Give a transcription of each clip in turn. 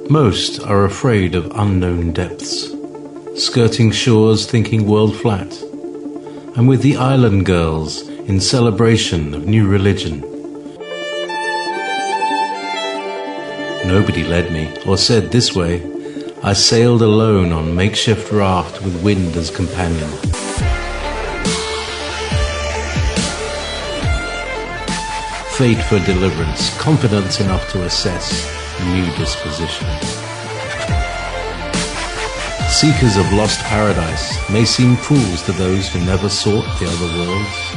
Most are afraid of unknown depths, skirting shores thinking world flat. I'm with the island girls in celebration of new religion. Nobody led me or said this way. I sailed alone on makeshift raft with wind as companion. Fate for deliverance, confidence enough to assess new disposition. Seekers of lost paradise may seem fools to those who never sought the other worlds.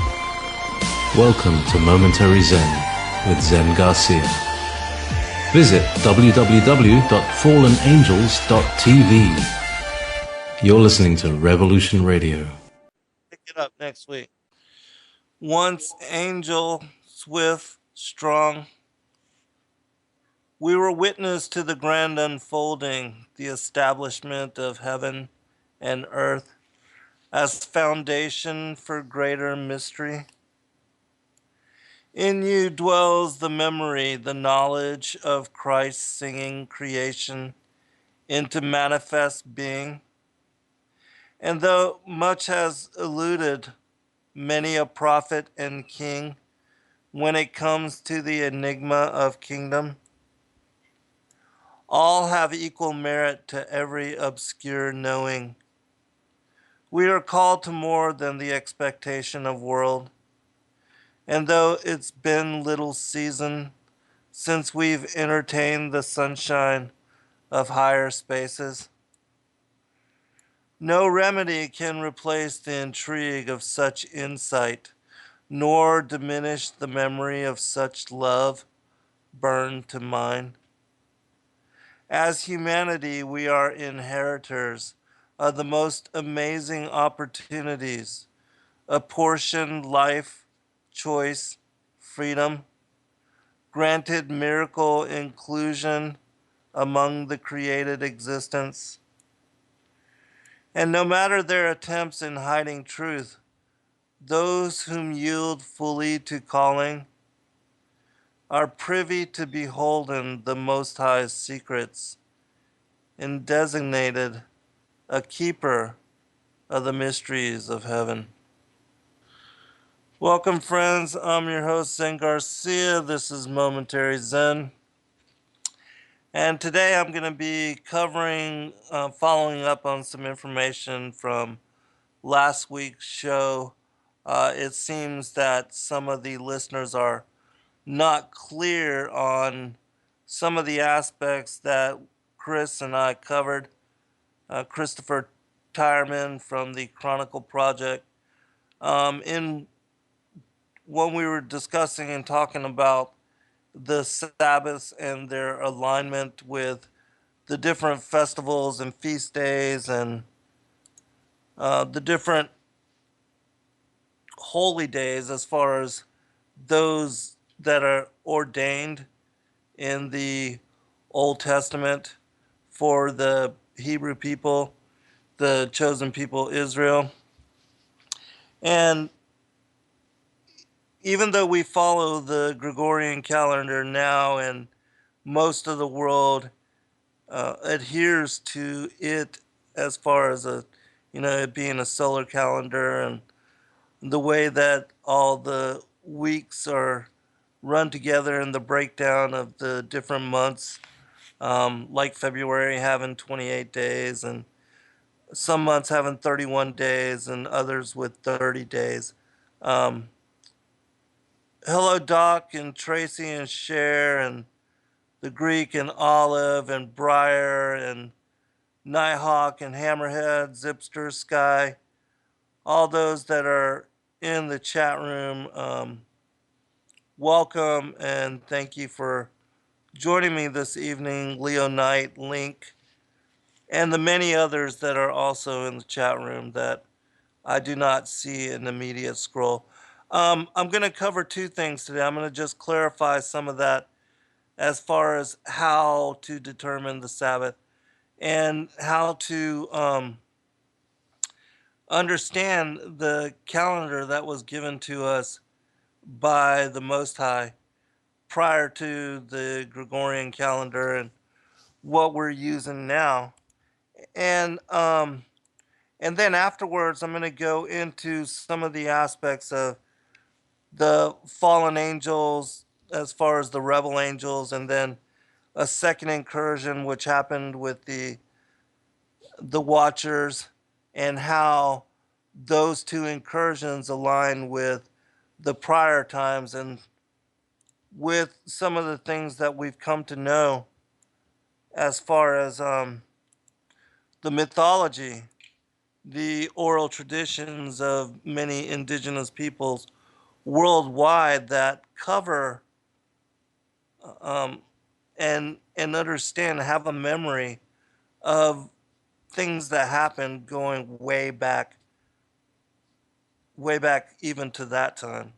Welcome to Momentary Zen with Zen Garcia. Visit www.fallenangels.tv. You're listening to Revolution Radio. Pick it up next week. Once angel, swift, strong, we were witness to the grand unfolding, the establishment of heaven and earth as foundation for greater mystery. In you dwells the memory, the knowledge of Christ singing creation into manifest being. And though much has eluded many a prophet and king when it comes to the enigma of kingdom, all have equal merit to every obscure knowing. We are called to more than the expectation of world. And though it's been little season since we've entertained the sunshine of higher spaces, no remedy can replace the intrigue of such insight, nor diminish the memory of such love burned to mind. As humanity, we are inheritors of the most amazing opportunities, apportioned life, choice, freedom, granted miracle inclusion among the created existence. And no matter their attempts in hiding truth, those whom yield fully to calling are privy to beholden the Most High's secrets, and designated a keeper of the mysteries of heaven. Welcome, friends. I'm your host, Zen Garcia. This is Momentary Zen. And today I'm going to be covering, following up on some information from last week's show. It seems that some of the listeners are not clear on some of the aspects that Chris and I covered. Christopher Tyerman from the Chronicle Project. In when we were discussing and talking about the Sabbaths and their alignment with the different festivals and feast days and the different holy days as far as those that are ordained in the Old Testament for the Hebrew people, the chosen people Israel. And even though we follow the Gregorian calendar now and most of the world adheres to it as far as it being a solar calendar and the way that all the weeks are run together and the breakdown of the different months, like February having 28 days and some months having 31 days and others with 30 days. Hello, Doc and Tracy and Cher and the Greek and Olive and Briar and Nighthawk and Hammerhead, Zipster, Sky, all those that are in the chat room. Welcome and thank you for joining me this evening, Leo Knight, Link, and the many others that are also in the chat room that I do not see in the immediate scroll. I'm going to cover two things today. I'm going to just clarify some of that as far as how to determine the Sabbath and how to understand the calendar that was given to us by the Most High prior to the Gregorian calendar and what we're using now. And and then afterwards, I'm going to go into some of the aspects of the fallen angels, as far as the rebel angels, and then a second incursion which happened with the Watchers, and how those two incursions align with the prior times and with some of the things that we've come to know as far as the mythology, the oral traditions of many indigenous peoples worldwide that cover um, and understand, have a memory of things that happened going way back even to that time.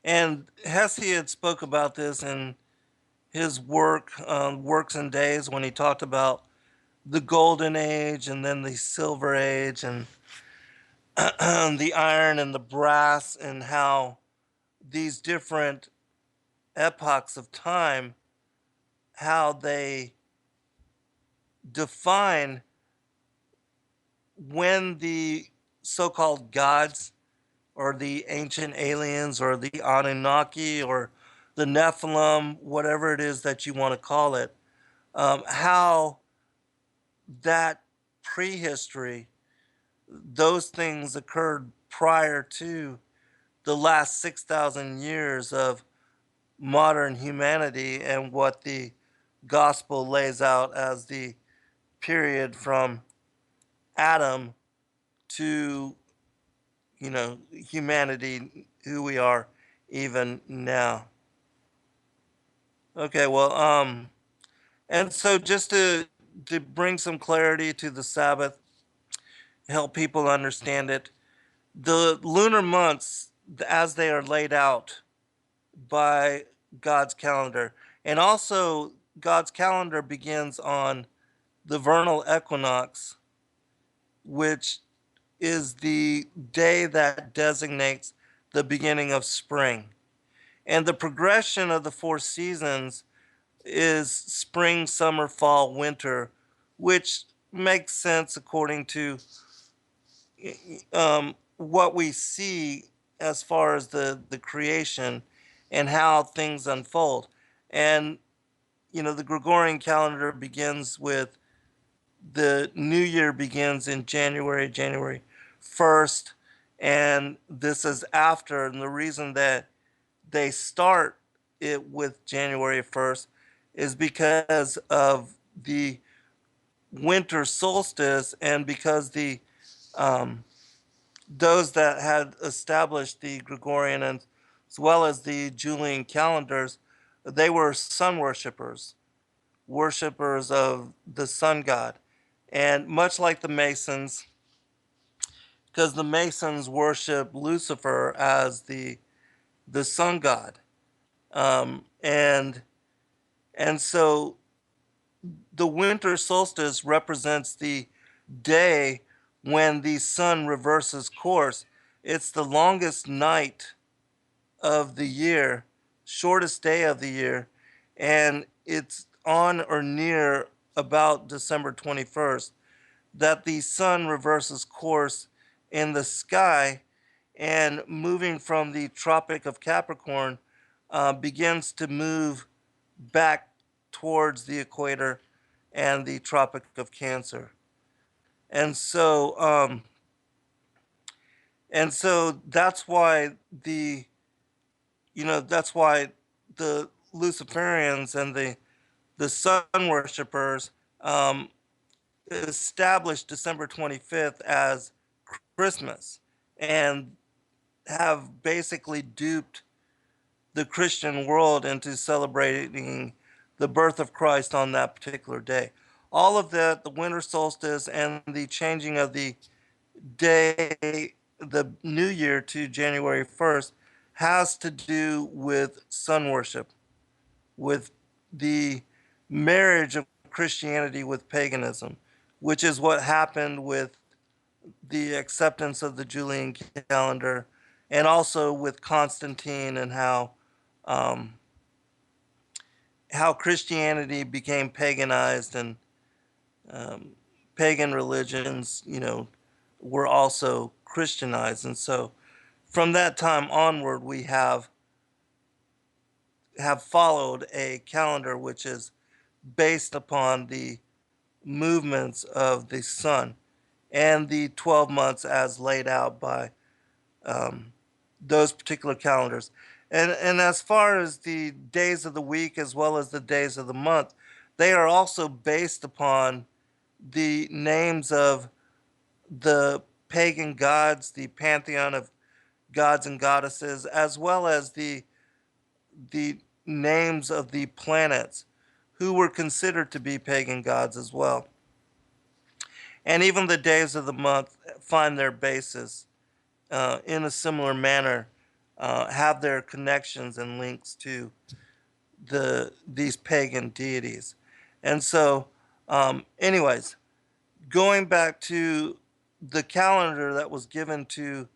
And Hesiod spoke about this in his work, Works and Days, when he talked about the Golden Age and then the Silver Age and the iron and the brass, and how these different epochs of time, how they define when the so-called gods or the ancient aliens or the Anunnaki or the Nephilim, whatever it is that you want to call it, how that prehistory, those things occurred prior to the last 6,000 years of modern humanity, and what the gospel lays out as the period from Adam to, humanity, who we are even now. Okay, well, and so just to bring some clarity to the Sabbath, help people understand it, the lunar months, as they are laid out by God's calendar, and also God's calendar begins on the vernal equinox, which is the day that designates the beginning of spring. And the progression of the four seasons is spring, summer, fall, winter, which makes sense according to what we see as far as the creation and how things unfold. And, the Gregorian calendar begins with the new year begins in January 1st. And this is after, and the reason that they start it with January 1st is because of the winter solstice, and because the um, those that had established the Gregorian and as well as the Julian calendars, they were sun worshippers, worshippers of the sun god. And much like the Masons, because the Masons worship Lucifer as the sun god. And so the winter solstice represents the day when the sun reverses course. It's the longest night of the year, shortest day of the year, and it's on or near about December 21st that the sun reverses course in the sky, and moving from the Tropic of Capricorn begins to move back towards the equator and the Tropic of Cancer. And so, that's why that's why the Luciferians and the sun worshippers established December 25th as Christmas, and have basically duped the Christian world into celebrating the birth of Christ on that particular day. All of that, the winter solstice and the changing of the day, the new year to January 1st, has to do with sun worship, with the marriage of Christianity with paganism, which is what happened with the acceptance of the Julian calendar, and also with Constantine, and how um, how Christianity became paganized, and um, pagan religions, were also Christianized. And so from that time onward, we have followed a calendar which is based upon the movements of the sun and the 12 months as laid out by um, those particular calendars. And as far as the days of the week as well as the days of the month, they are also based upon the names of the pagan gods, the pantheon of gods and goddesses, as well as the names of the planets who were considered to be pagan gods as well. And even the days of the month find their basis in a similar manner, have their connections and links to these pagan deities. And so, anyways, going back to the calendar that was given to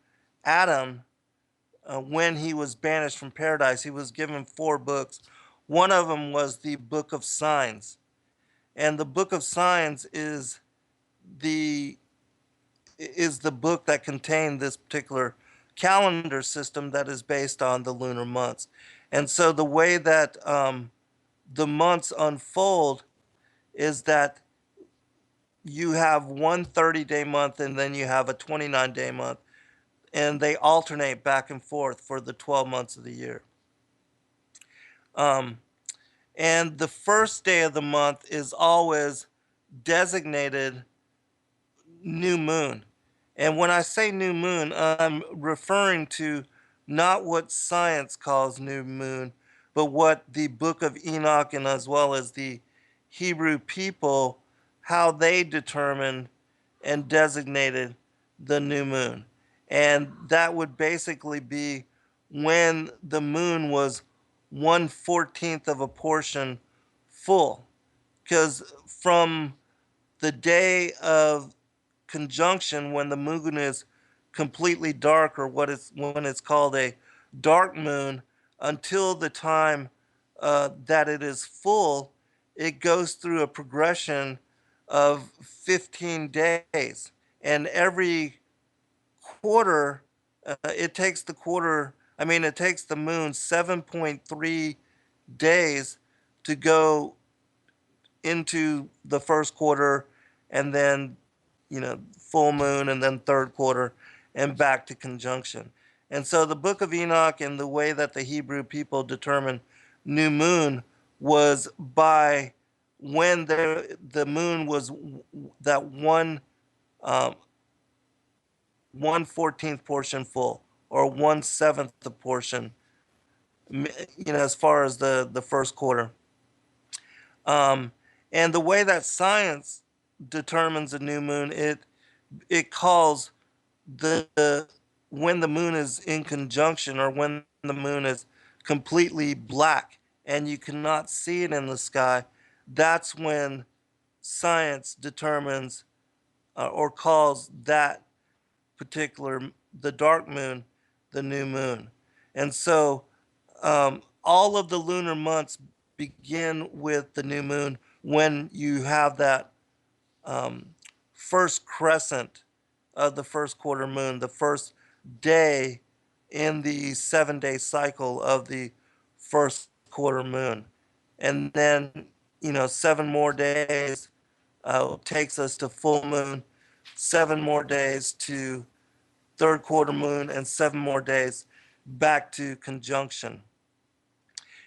Adam when he was banished from paradise, he was given 4 books. One of them was the Book of Signs, and the Book of Signs the is the book that contained this particular calendar system that is based on the lunar months. And so the way that the months unfold is that you have one 30-day month and then you have a 29-day month, and they alternate back and forth for the 12 months of the year. Um, and the first day of the month is always designated new moon. And when I say new moon, I'm referring to not what science calls new moon, but what the book of Enoch and as well as the Hebrew people, how they determined and designated the new moon. And that would basically be when the moon was 1/14 of a portion full. Because from the day of conjunction, when the moon is completely dark, or when it's called a dark moon, until the time that it is full, it goes through a progression of 15 days. And every quarter, it takes it takes the moon 7.3 days to go into the first quarter, and then full moon, and then third quarter, and back to conjunction. And so the book of Enoch and the way that the Hebrew people determined new moon was by when the moon was that um, 1/14 portion full, or 1/7 the portion, as far as the first quarter. Um, and the way that science determines a new moon, it calls the when the moon is in conjunction, or when the moon is completely black and you cannot see it in the sky. That's when science determines or calls that particular the dark moon the new moon. And so all of the lunar months begin with the new moon, when you have that um, first crescent of the first quarter moon, the first day in the 7-day cycle of the first quarter moon. And then, 7 more days takes us to full moon, 7 more days to third quarter moon, and 7 more days back to conjunction.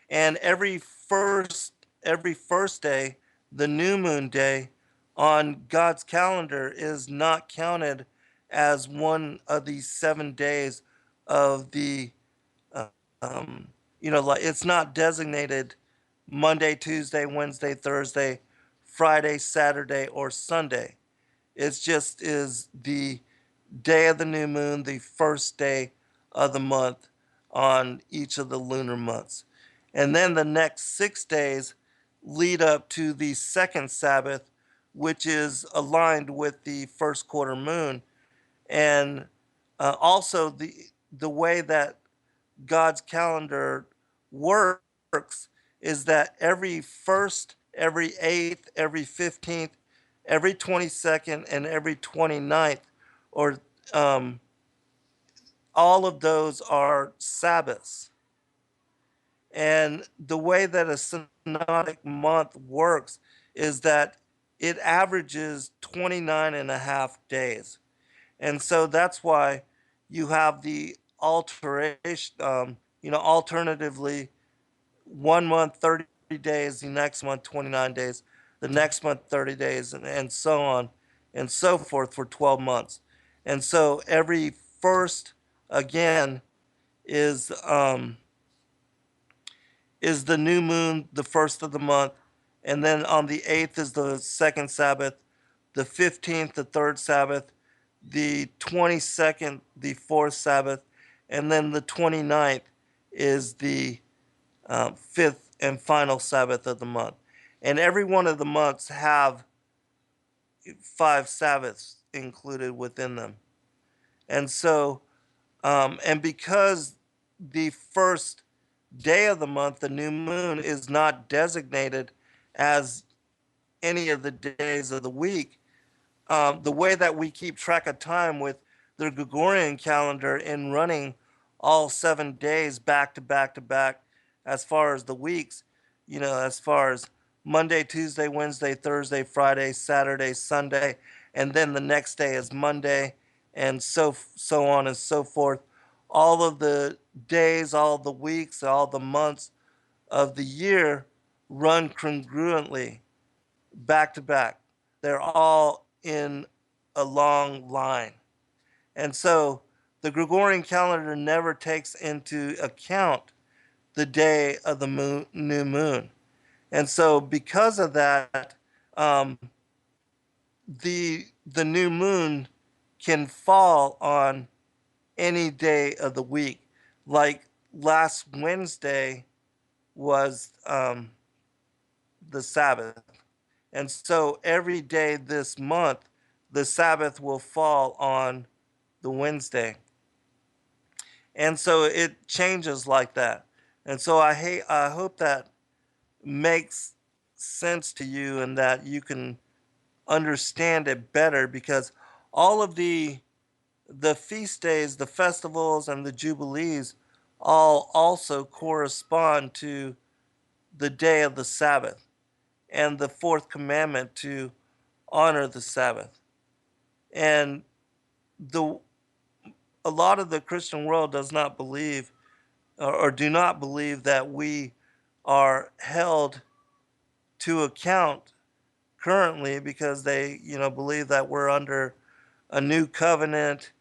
And every first day, the new moon day on God's calendar, is not counted as one of these 7 days of the uh, like, it's not designated Monday, Tuesday, Wednesday, Thursday, Friday, Saturday, or Sunday. It just is the day of the new moon, the first day of the month on each of the lunar months. And then the next 6 days lead up to the second Sabbath, which is aligned with the first quarter moon. And also the way that God's calendar works is that every first, every 8th, every 15th, every 22nd, and every 29th, or um, all of those are Sabbaths. And the way that a synodic month works is that it averages 29 and a half days. And so that's why you have the alteration, alternatively, 1 month, 30 days, the next month, 29 days, the next month, 30 days, and so on and so forth for 12 months. And so every first, again, is um, is the new moon, the first of the month, and then on the 8th is the second Sabbath, the 15th, the third Sabbath, the 22nd, the fourth Sabbath, and then the 29th is the fifth and final Sabbath of the month. And every one of the months have 5 Sabbaths included within them. And so, and because the first day of the month, the new moon, is not designated as any of the days of the week, the way that we keep track of time with the Gregorian calendar in running all 7 days back to back to back, as far as the weeks, as far as Monday, Tuesday, Wednesday, Thursday, Friday, Saturday, Sunday, and then the next day is Monday, and so on and so forth. All of the days, all the weeks, all the months of the year run congruently back to back. They're all in a long line. And so the Gregorian calendar never takes into account the day of the new moon. And so because of that, um, the new moon can fall on any day of the week. Like last Wednesday was the Sabbath. And so every day this month, the Sabbath will fall on the Wednesday. And so it changes like that. And so I hope that makes sense to you and that you can understand it better, because all of the feast days, the festivals, and the jubilees all also correspond to the day of the Sabbath and the fourth commandment to honor the Sabbath. And the a lot of the Christian world does not believe, or do not believe, that we are held to account currently, because they believe that we're under a new covenant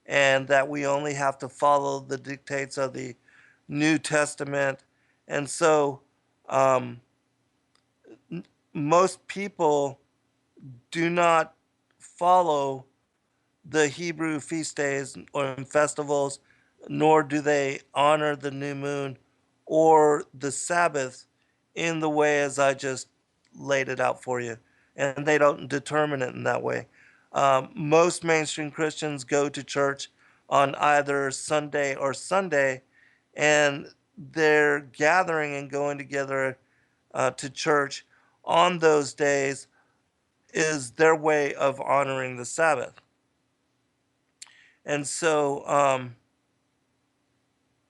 and that we only have to follow the dictates of the New Testament. And so um, most people do not follow the Hebrew feast days or festivals, nor do they honor the new moon or the Sabbath in the way as I just laid it out for you. And they don't determine it in that way. Most mainstream Christians go to church on either Sunday or Sunday, and they're gathering and going together to church on those days is their way of honoring the Sabbath. And so,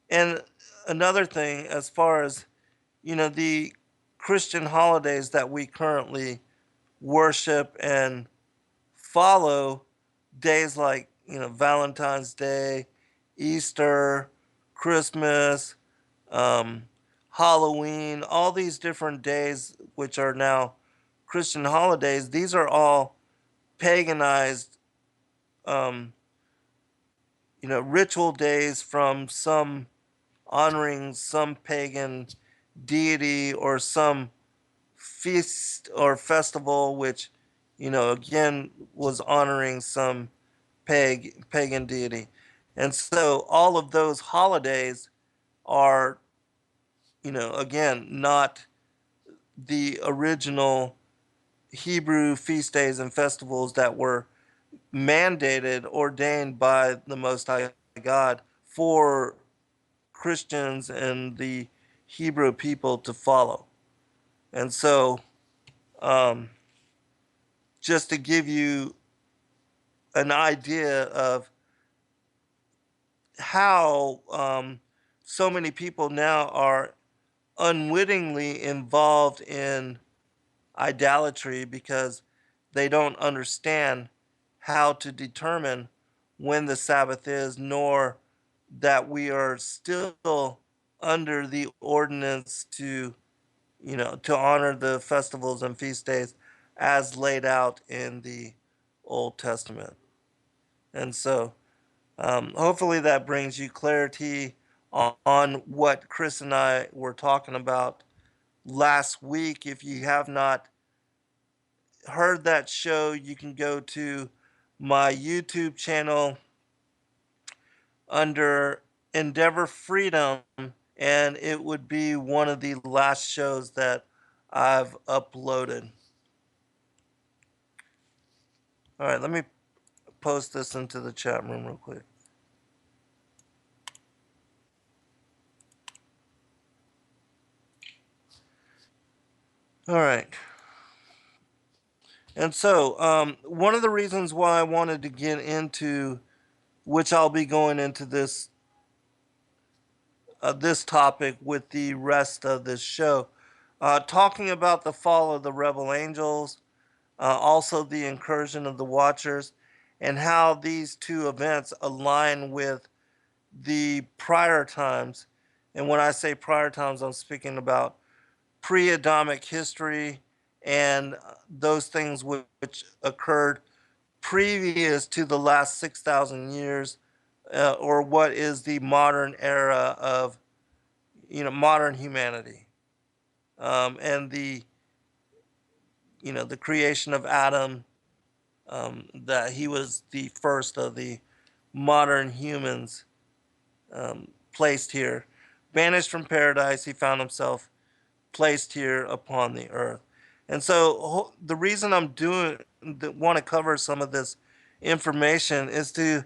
and another thing, as far as, the Christian holidays that we currently worship and follow, days like, Valentine's Day, Easter, Christmas, um, Halloween, all these different days, which are now Christian holidays, these are all paganized, um, ritual days from some honoring some pagan deity or some feast or festival, which, again, was honoring some pagan deity. And so all of those holidays are, again, not the original Hebrew feast days and festivals that were mandated, ordained by the Most High God for Christians and the Hebrew people to follow. And so, um, just to give you an idea of how so many people now are unwittingly involved in idolatry because they don't understand how to determine when the Sabbath is, nor that we are still under the ordinance to, to honor the festivals and feast days as laid out in the Old Testament. And so, hopefully that brings you clarity on what Chris and I were talking about last week. If you have not heard that show, you can go to my YouTube channel under Endeavor Freedom, and it would be one of the last shows that I've uploaded. All right, let me post this into the chat room real quick. All right. And so, one of the reasons why I wanted to get into, which I'll be going into this topic with the rest of this show, talking about the fall of the rebel angels, also the incursion of the watchers, and how these two events align with the prior times. And when I say prior times, I'm speaking about pre-Adamic history and those things which occurred previous to the last 6,000 years, or what is the modern era of, modern humanity, and the creation of Adam, that he was the first of the modern humans, placed here. Banished from paradise, he found himself placed here upon the earth. And so the reason I'm want to cover some of this information is to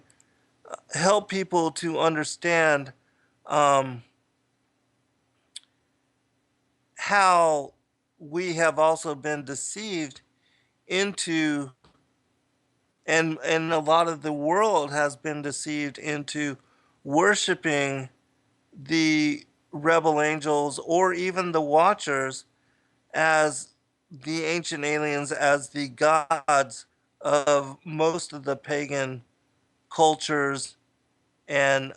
help people to understand how we have also been deceived into, and a lot of the world has been deceived into worshiping the rebel angels or even the watchers as the ancient aliens, as the gods of most of the pagan cultures and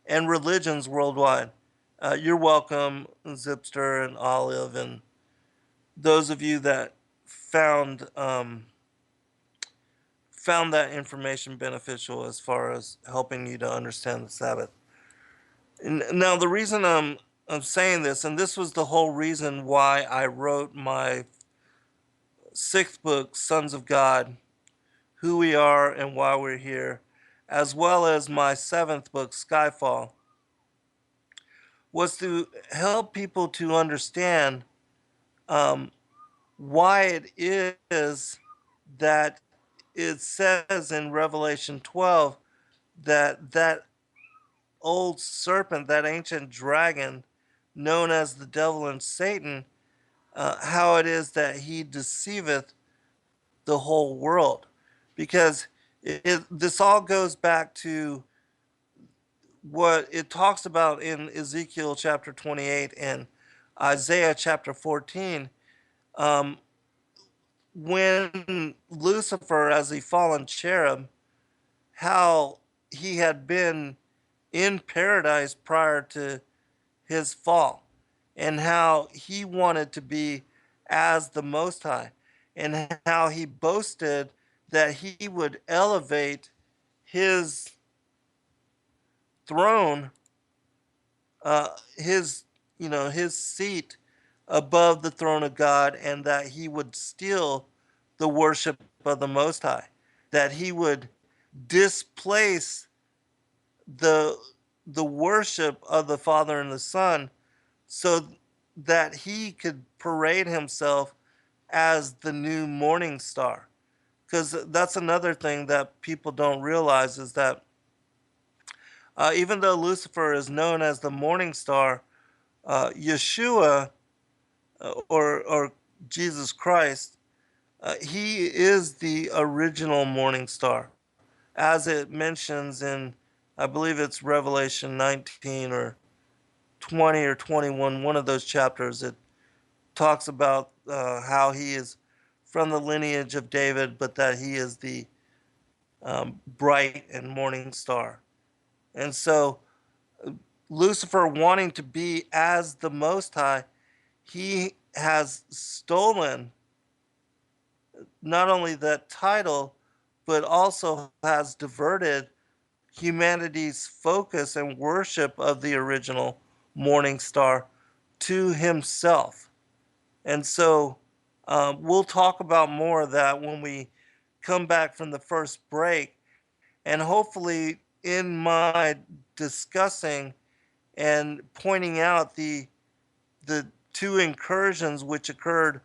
religions worldwide. You're welcome, Zipster and Olive, and those of you that found found that information beneficial as far as helping you to understand the Sabbath. And now, the reason I'm saying this, and this was the whole reason why I wrote my sixth book, Sons of God, Who We Are and Why We're Here, as well as my seventh book, Skyfall, was to help people to understand why it is that it says in Revelation 12 that that old serpent, that ancient dragon known as the devil and Satan, how it is that he deceiveth the whole world. Because this all goes back to what it talks about in Ezekiel chapter 28 and Isaiah chapter 14. When Lucifer, as a fallen cherub, how he had been in paradise prior to his fall, and how he wanted to be as the Most High, and how he boasted that he would elevate his throne, his his seat above the throne of God, and that he would steal the worship of the Most High, that he would displace the worship of the Father and the Son, so that he could parade himself as the new morning star. Because that's another thing that people don't realize, is that Even though Lucifer is known as the morning star, Yeshua or Jesus Christ, he is the original morning star, as it mentions in, I believe it's Revelation 19 or 20 or 21, one of those chapters. It talks about how he is from the lineage of David, but that he is the bright and morning star. And so Lucifer, wanting to be as the Most High, he has stolen not only that title, but also has diverted humanity's focus and worship of the original morning star to himself. And so we'll talk about more of that when we come back from the first break. And hopefully, in my discussing and pointing out the two incursions which occurred,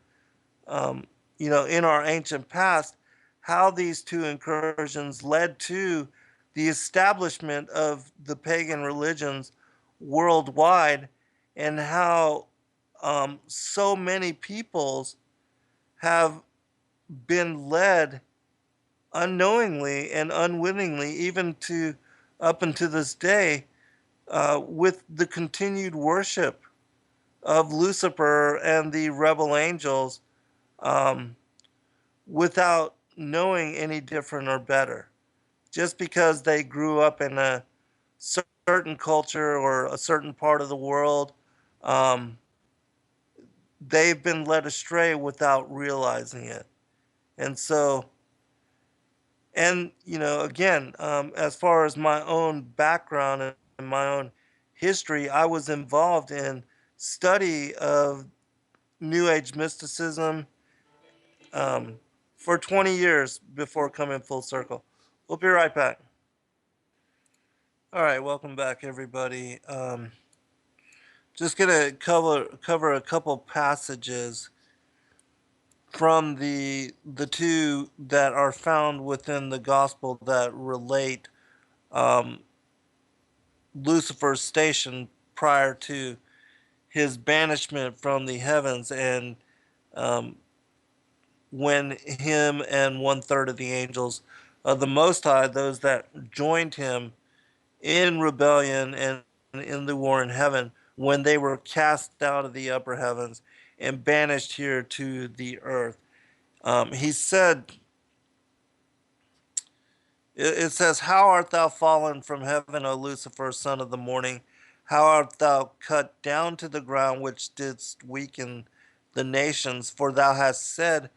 um, in our ancient past, how these two incursions led to the establishment of the pagan religions worldwide, and how so many peoples have been led unknowingly and unwittingly, even to up until this day, with the continued worship of Lucifer and the rebel angels, um, without knowing any different or better. Just because they grew up in a certain culture or a certain part of the world, um, they've been led astray without realizing it. And so, and again, as far as my own background and my own history, I was involved in study of New Age mysticism um, for 20 years before coming full circle. We'll be right back. All right, welcome back, everybody. Just gonna cover a couple passages from the two that are found within the gospel that relate um, Lucifer's station prior to his banishment from the heavens, and um, when him and one third of the angels of the Most High, those that joined him in rebellion and in the war in heaven, when they were cast out of the upper heavens and banished here to the earth. He said, it says, "How art thou fallen from heaven, O Lucifer, son of the morning? How art thou cut down to the ground, which didst weaken the nations? For thou hast said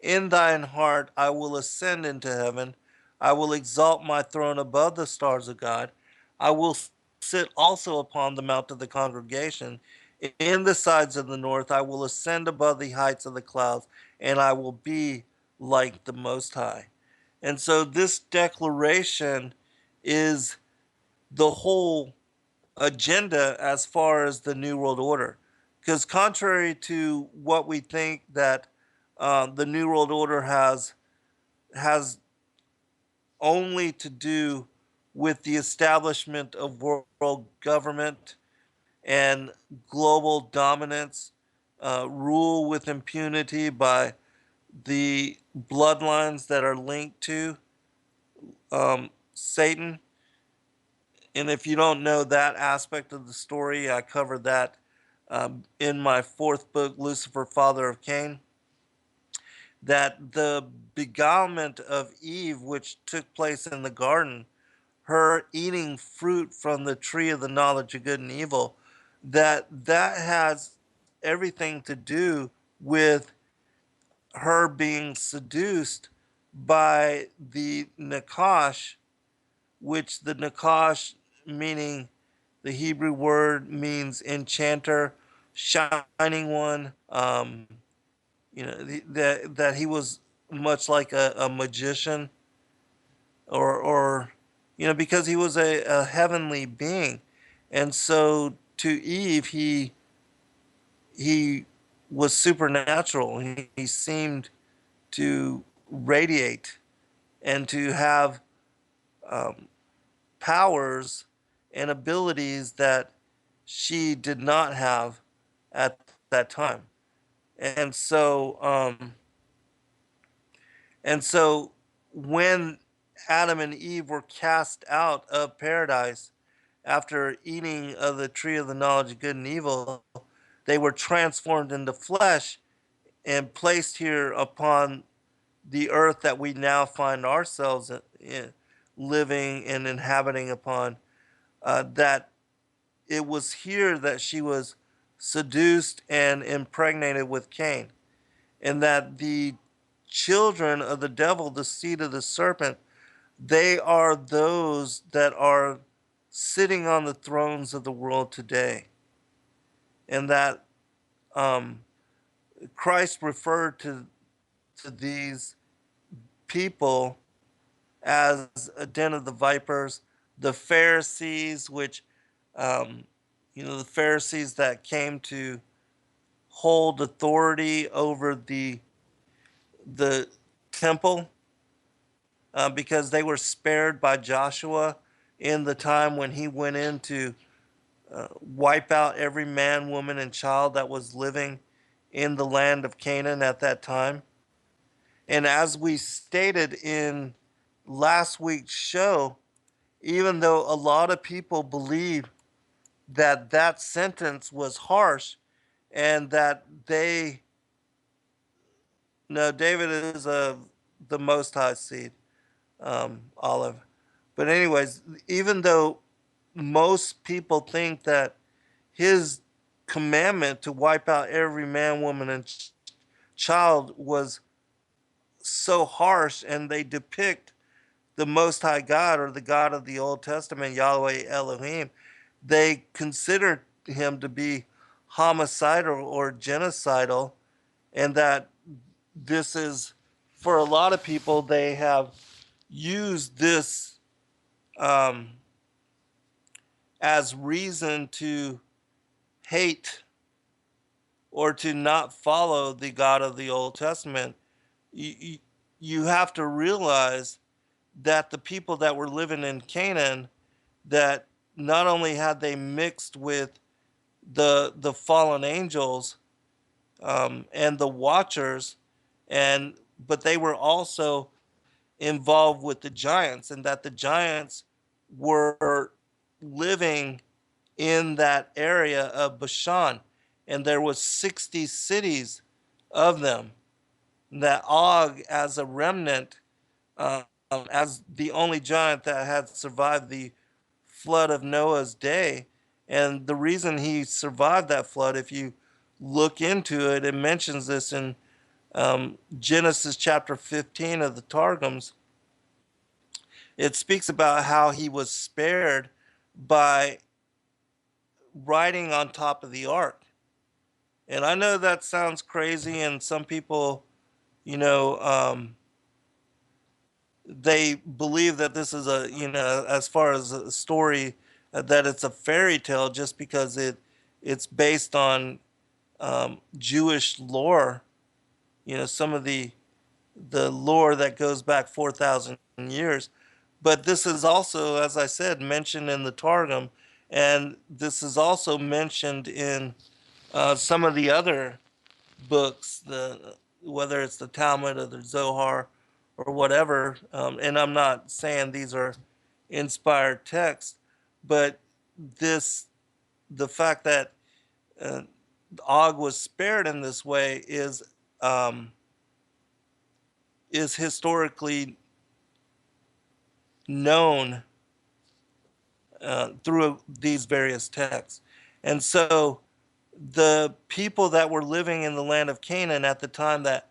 in thine heart, I will ascend into heaven. I will exalt my throne above the stars of God. I will sit also upon the mount of the congregation. In the sides of the north, I will ascend above the heights of the clouds, and I will be like the Most High." And so this declaration is the whole agenda as far as the New World Order. Because contrary to what we think that the New World Order has only to do with the establishment of world government and global dominance, rule with impunity by the bloodlines that are linked to Satan. And if you don't know that aspect of the story, I covered that in my fourth book, Lucifer, Father of Cain. That the beguilement of Eve, which took place in the garden, her eating fruit from the tree of the knowledge of good and evil, that has everything to do with her being seduced by the Nakash, which the Nakash, meaning the Hebrew word, means enchanter, shining one. That he was much like a magician, or because he was a heavenly being, and so to Eve he was supernatural. He seemed to radiate and to have powers and abilities that she did not have at that time. And so, and so when Adam and Eve were cast out of paradise after eating of the tree of the knowledge of good and evil, they were transformed into flesh and placed here upon the earth that we now find ourselves living and inhabiting upon. That it was here that she was seduced and impregnated with Cain, and that the children of the devil, the seed of the serpent, they are those that are sitting on the thrones of the world today. And that um, Christ referred to these people as a den of the vipers, the Pharisees, which, um, the Pharisees that came to hold authority over the temple, because they were spared by Joshua in the time when he went in to wipe out every man, woman, and child that was living in the land of Canaan at that time. And as we stated in last week's show, even though a lot of people believe that that sentence was harsh and that they, no, David is the Most High seed, Olive. But anyways, even though most people think that his commandment to wipe out every man, woman, and child was so harsh, and they depict the Most High God, or the God of the Old Testament, Yahweh Elohim, they consider him to be homicidal or genocidal, and that this is, for a lot of people, they have used this um, as reason to hate or to not follow the God of the Old Testament. You, you have to realize that the people that were living in Canaan, that not only had they mixed with the fallen angels, and the watchers, and but they were also involved with the giants, and that the giants were living in that area of Bashan, and there was 60 cities of them. That Og, as a remnant, as the only giant that had survived the flood of Noah's day, and the reason he survived that flood, if you look into it, it mentions this in Genesis chapter 15 of the Targums. It speaks about how he was spared by riding on top of the ark. And I know that sounds crazy, and some people, you know, they believe that this is a, as far as a story, that it's a fairy tale just because it's based on Jewish lore. Some of the lore that goes back 4,000 years. But this is also, as I said, mentioned in the Targum, and this is also mentioned in some of the other books, whether it's the Talmud or the Zohar or whatever. And I'm not saying these are inspired texts, but the fact that uh, Og was spared in this way is historically known through these various texts. And so the people that were living in the land of Canaan at the time that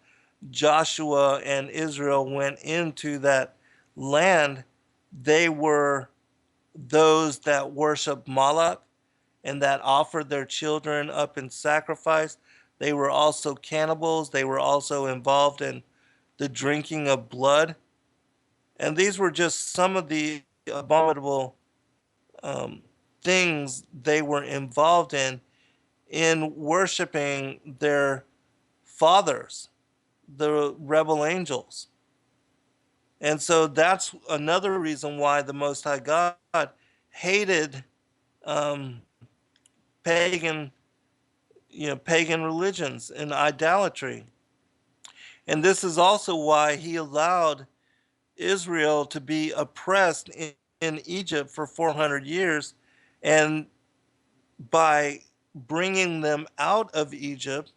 Joshua and Israel went into that land, they were those that worshiped Moloch and that offered their children up in sacrifice. They were also cannibals. They were also involved in the drinking of blood. And these were just some of the abominable um, things they were involved in worshiping their fathers, the rebel angels. And so that's another reason why the Most High God hated um, pagan, pagan religions and idolatry. And this is also why he allowed Israel to be oppressed in Egypt for 400 years. And by bringing them out of Egypt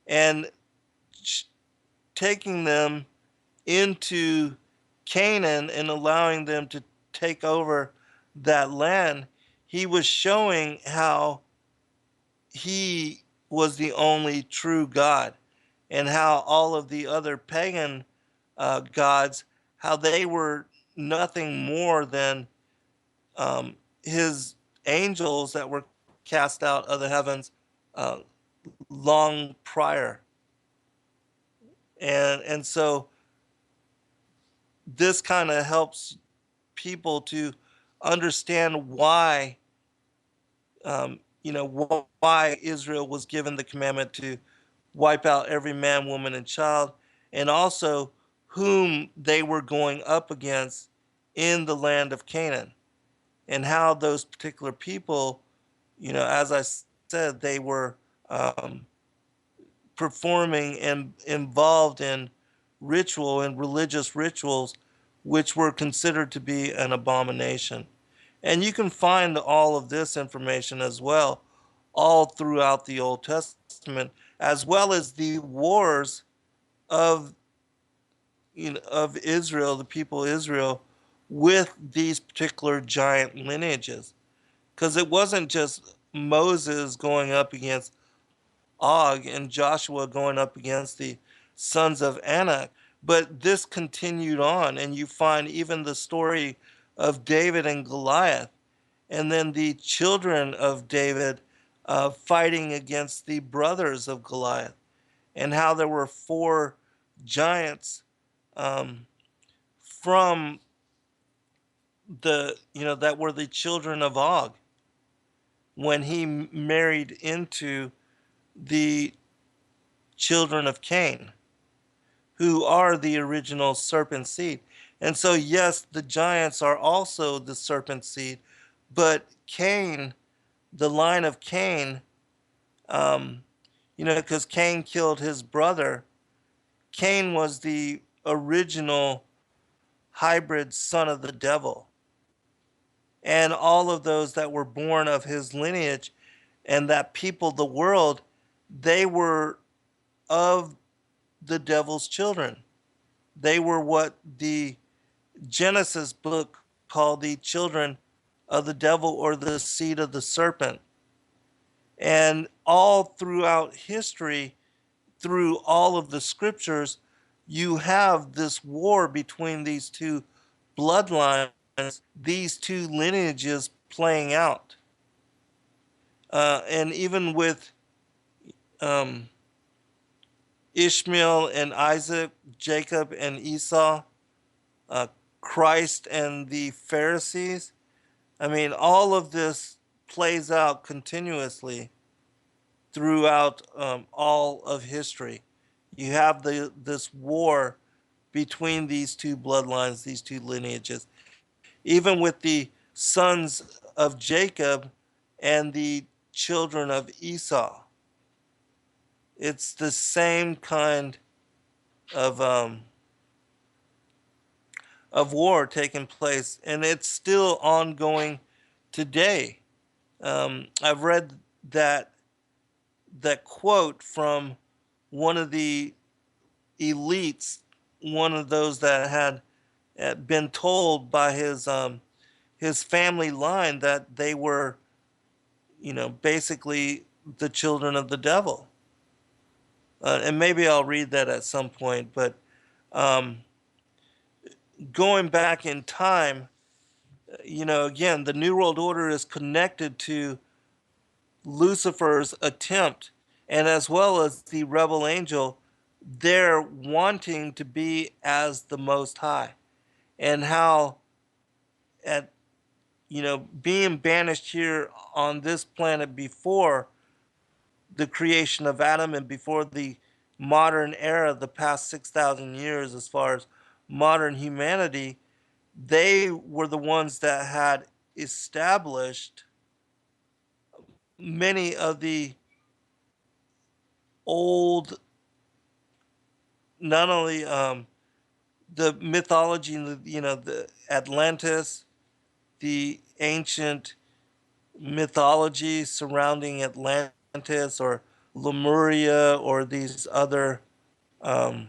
and taking them into Canaan and allowing them to take over that land, he was showing how he was the only true God, and how all of the other pagan gods, how they were nothing more than his angels that were cast out of the heavens uh, long prior. And so this kind of helps people to understand why why Israel was given the commandment to wipe out every man, woman, and child, and also whom they were going up against in the land of Canaan, and how those particular people, as I said, they were performing and involved in ritual and religious rituals, which were considered to be an abomination. And you can find all of this information as well, all throughout the Old Testament, as well as the wars of of Israel, the people of Israel, with these particular giant lineages. Because it wasn't just Moses going up against Og and Joshua going up against the sons of Anak, but this continued on, and you find even the story of David and Goliath, and then the children of David fighting against the brothers of Goliath, and how there were four giants um, from that were the children of Og when he married into the children of Cain, who are the original serpent seed. And so, yes, the giants are also the serpent seed, but Cain, the line of Cain, because Cain killed his brother, Cain was the original hybrid son of the devil. And all of those that were born of his lineage and that peopled the world, they were of the devil's children. They were what the Genesis book called the children of the devil, or the seed of the serpent. And all throughout history, through all of the scriptures, you have this war between these two bloodlines, these two lineages playing out. And even with um, Ishmael and Isaac, Jacob and Esau, uh, Christ and the Pharisees, I mean, all of this plays out continuously throughout all of history. You have this war between these two bloodlines, these two lineages. Even with the sons of Jacob and the children of Esau, it's the same kind of war taking place, and it's still ongoing today. I've read that quote from one of the elites, one of those that had been told by his family line that they were, basically the children of the devil. And maybe I'll read that at some point. But um, going back in time, again, the New World Order is connected to Lucifer's attempt, and as well as the rebel angel, they're wanting to be as the Most High, and how at being banished here on this planet before the creation of Adam and before the modern era, the past 6,000 years, as far as modern humanity, they were the ones that had established many of the old, not only the mythology, the Atlantis, the ancient mythology surrounding Atlantis or Lemuria or um,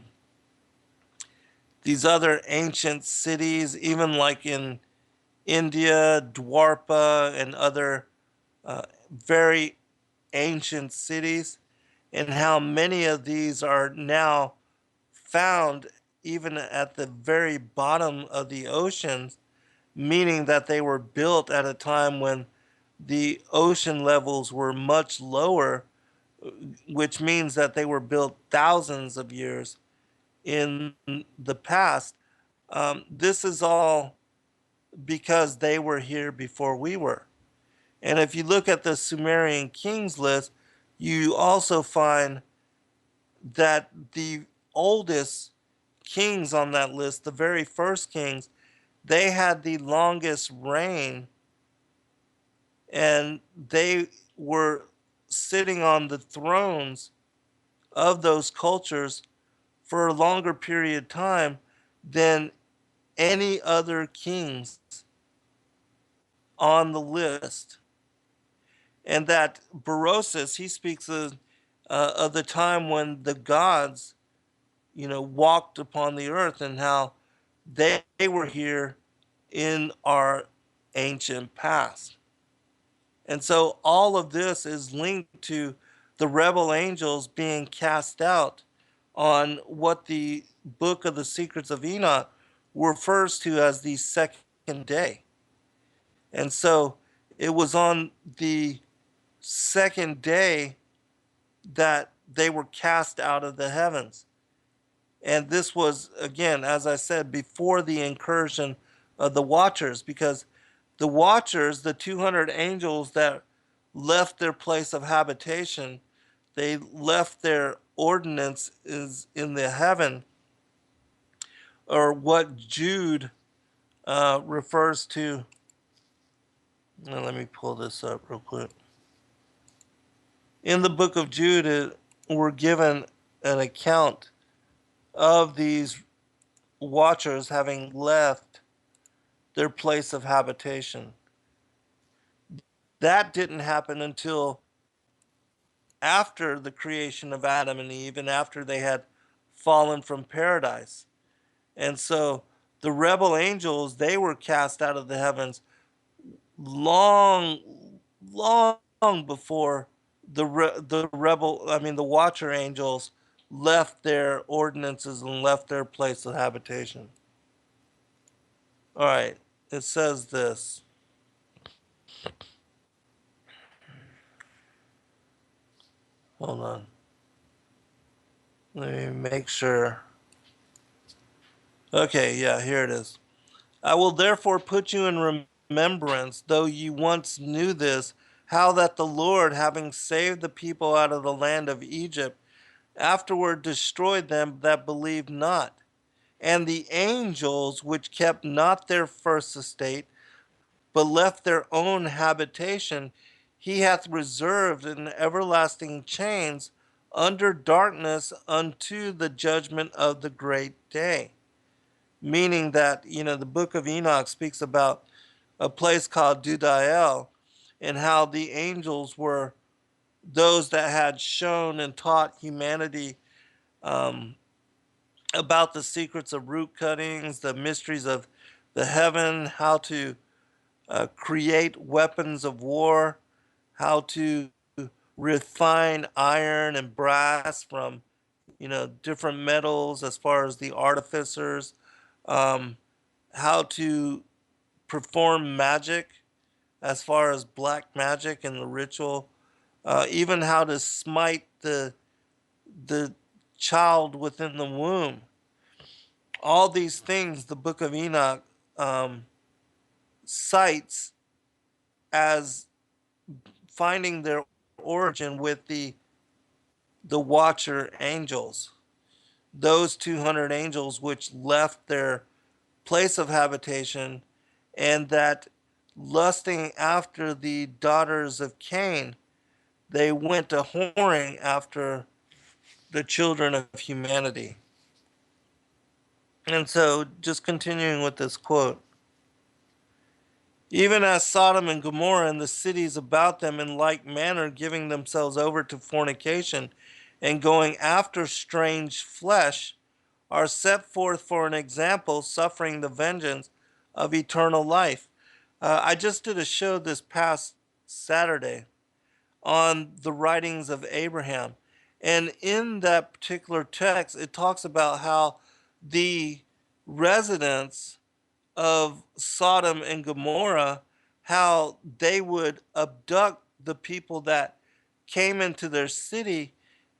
these other ancient cities, even like in India, Dwarpa, and other very ancient cities, and how many of these are now found even at the very bottom of the oceans, meaning that they were built at a time when the ocean levels were much lower, which means that they were built thousands of years in the past. This is all because they were here before we were. And if you look at the Sumerian kings list, you also find that the oldest kings on that list, the very first kings, they had the longest reign, and they were sitting on the thrones of those cultures for a longer period of time than any other kings on the list. And that Berosus, he speaks of the time when the gods, walked upon the earth and how they were here in our ancient past. And so all of this is linked to the rebel angels being cast out on what the book of the secrets of Enoch refers to as the second day. And so it was on the second day that they were cast out of the heavens. And this was, again, as I said, before the incursion of the Watchers, because the Watchers, the 200 angels that left their place of habitation, they left their ordinance is in the heaven, or what Jude refers to. Now, let me pull this up real quick. In the book of Jude, we're given an account of these Watchers having left their place of habitation. That didn't happen until after the creation of Adam and Eve and after they had fallen from paradise. And so the rebel angels, they were cast out of the heavens long, long before the Watcher angels left their ordinances and left their place of habitation. All right, it says this. Hold on. Let me make sure. Okay, yeah, here it is. I will therefore put you in remembrance, though you once knew this, how that the Lord, having saved the people out of the land of Egypt, afterward destroyed them that believed not. And the angels which kept not their first estate, but left their own habitation, he hath reserved in everlasting chains under darkness unto the judgment of the great day. Meaning that, the book of Enoch speaks about a place called Dudael and how the angels were those that had shown and taught humanity um, about the secrets of root cuttings, the mysteries of the heaven, how to create weapons of war, how to refine iron and brass from different metals as far as the artificers, um, how to perform magic as far as black magic and the ritual, even how to smite the child within the womb. All these things the book of Enoch cites as finding their origin with the Watcher angels, those 200 angels which left their place of habitation and that lusting after the daughters of Cain, they went to whoring after the children of humanity. And so, just continuing with this quote, even as Sodom and Gomorrah and the cities about them in like manner, giving themselves over to fornication and going after strange flesh, are set forth for an example, suffering the vengeance of eternal life. I just did a show this past Saturday on the writings of Abraham. And in that particular text, it talks about how the residents of Sodom and Gomorrah, how they would abduct the people that came into their city,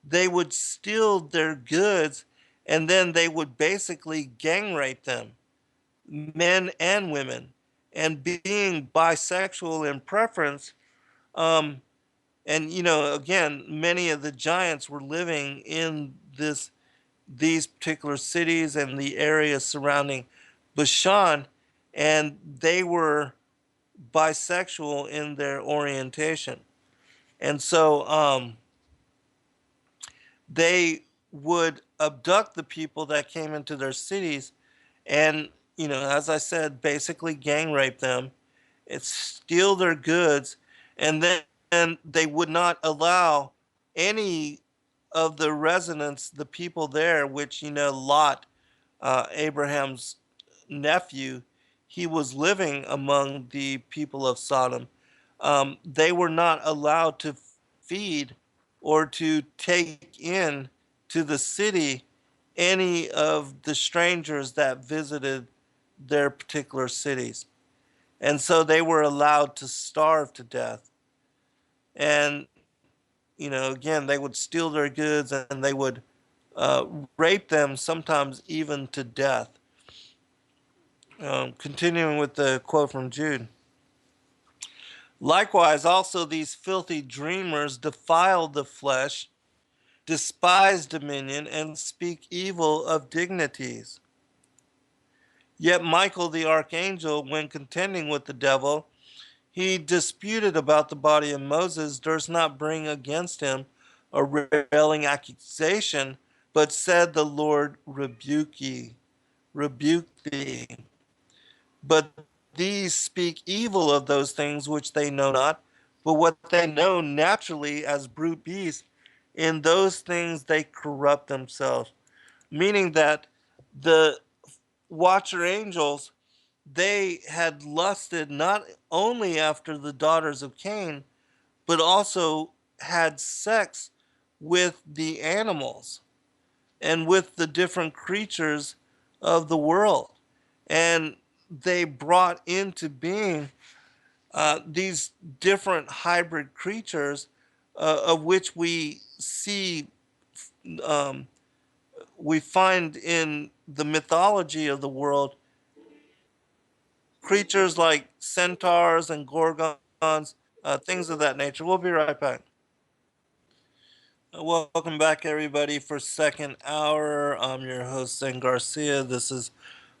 they would steal their goods, and then they would basically gang rape them, men and women. And being bisexual in preference, and again, many of the giants were living in these particular cities and the areas surrounding Bashan, and they were bisexual in their orientation. And so they would abduct the people that came into their cities and, as I said, basically gang rape them, and steal their goods, and then they would not allow any of the residents, the people there, which, Lot, Abraham's nephew, he was living among the people of Sodom. They were not allowed to feed or to take in to the city any of the strangers that visited their particular cities. And so they were allowed to starve to death. And, again, they would steal their goods and they would uh, rape them, sometimes even to death. Continuing with the quote from Jude. Likewise, also these filthy dreamers defile the flesh, despise dominion, and speak evil of dignities. Yet Michael the archangel, when contending with the devil, he disputed about the body of Moses, durst not bring against him a railing accusation, but said, the Lord rebuke thee. But these speak evil of those things which they know not, but what they know naturally as brute beasts, in those things they corrupt themselves. Meaning that the watcher angels, they had lusted not only after the daughters of Cain, but also had sex with the animals and with the different creatures of the world. And they brought into being these different hybrid creatures, of which um, we find in the mythology of the world creatures like centaurs and gorgons, things of that nature. We'll be right back. Welcome back, everybody, for second hour. I'm your host, Zen Garcia. This is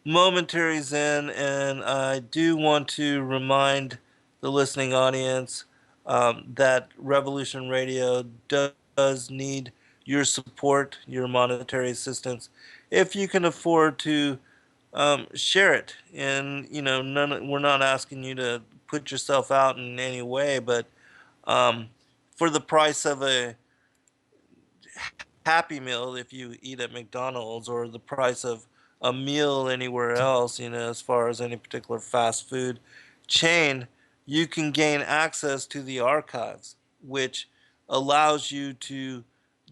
Momentary Zen, and I do want to remind the listening audience that Revolution Radio does need your support, your monetary assistance. If you can afford to share it, and we're not asking you to put yourself out in any way, but for the price of a Happy Meal if you eat at McDonald's, or the price of a meal anywhere else, as far as any particular fast food chain, you can gain access to the archives, which allows you to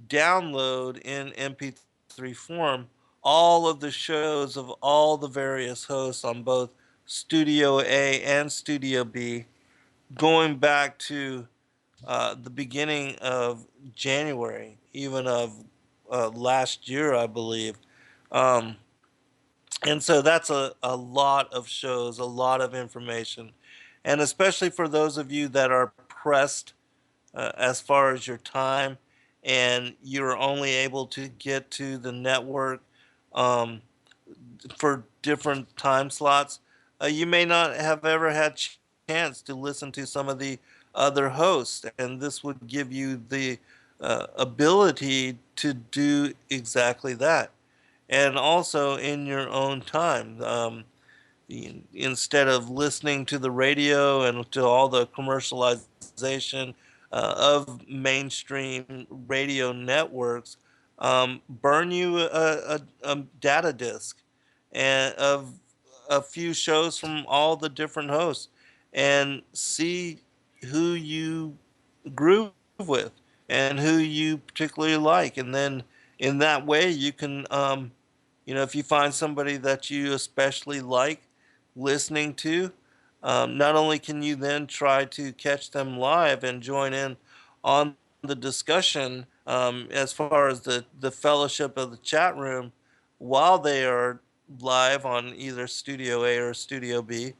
download in MP3 form all of the shows of all the various hosts on both Studio A and Studio B, going back to the beginning of January, even of last year, I believe. Um, and so that's a lot of shows, a lot of information. And especially for those of you that are pressed as far as your time, and you're only able to get to the network for different time slots, you may not have ever had chance to listen to some of the other hosts, and this would give you the ability to do exactly that, and also in your own time. Instead of listening to the radio and to all the commercialization of mainstream radio networks, burn you a data disk and of a few shows from all the different hosts and see who you groove with and who you particularly like, and then in that way you can if you find somebody that you especially like listening to, not only can you then try to catch them live and join in on the discussion, as far as the fellowship of the chat room while they are live on either Studio A or Studio B.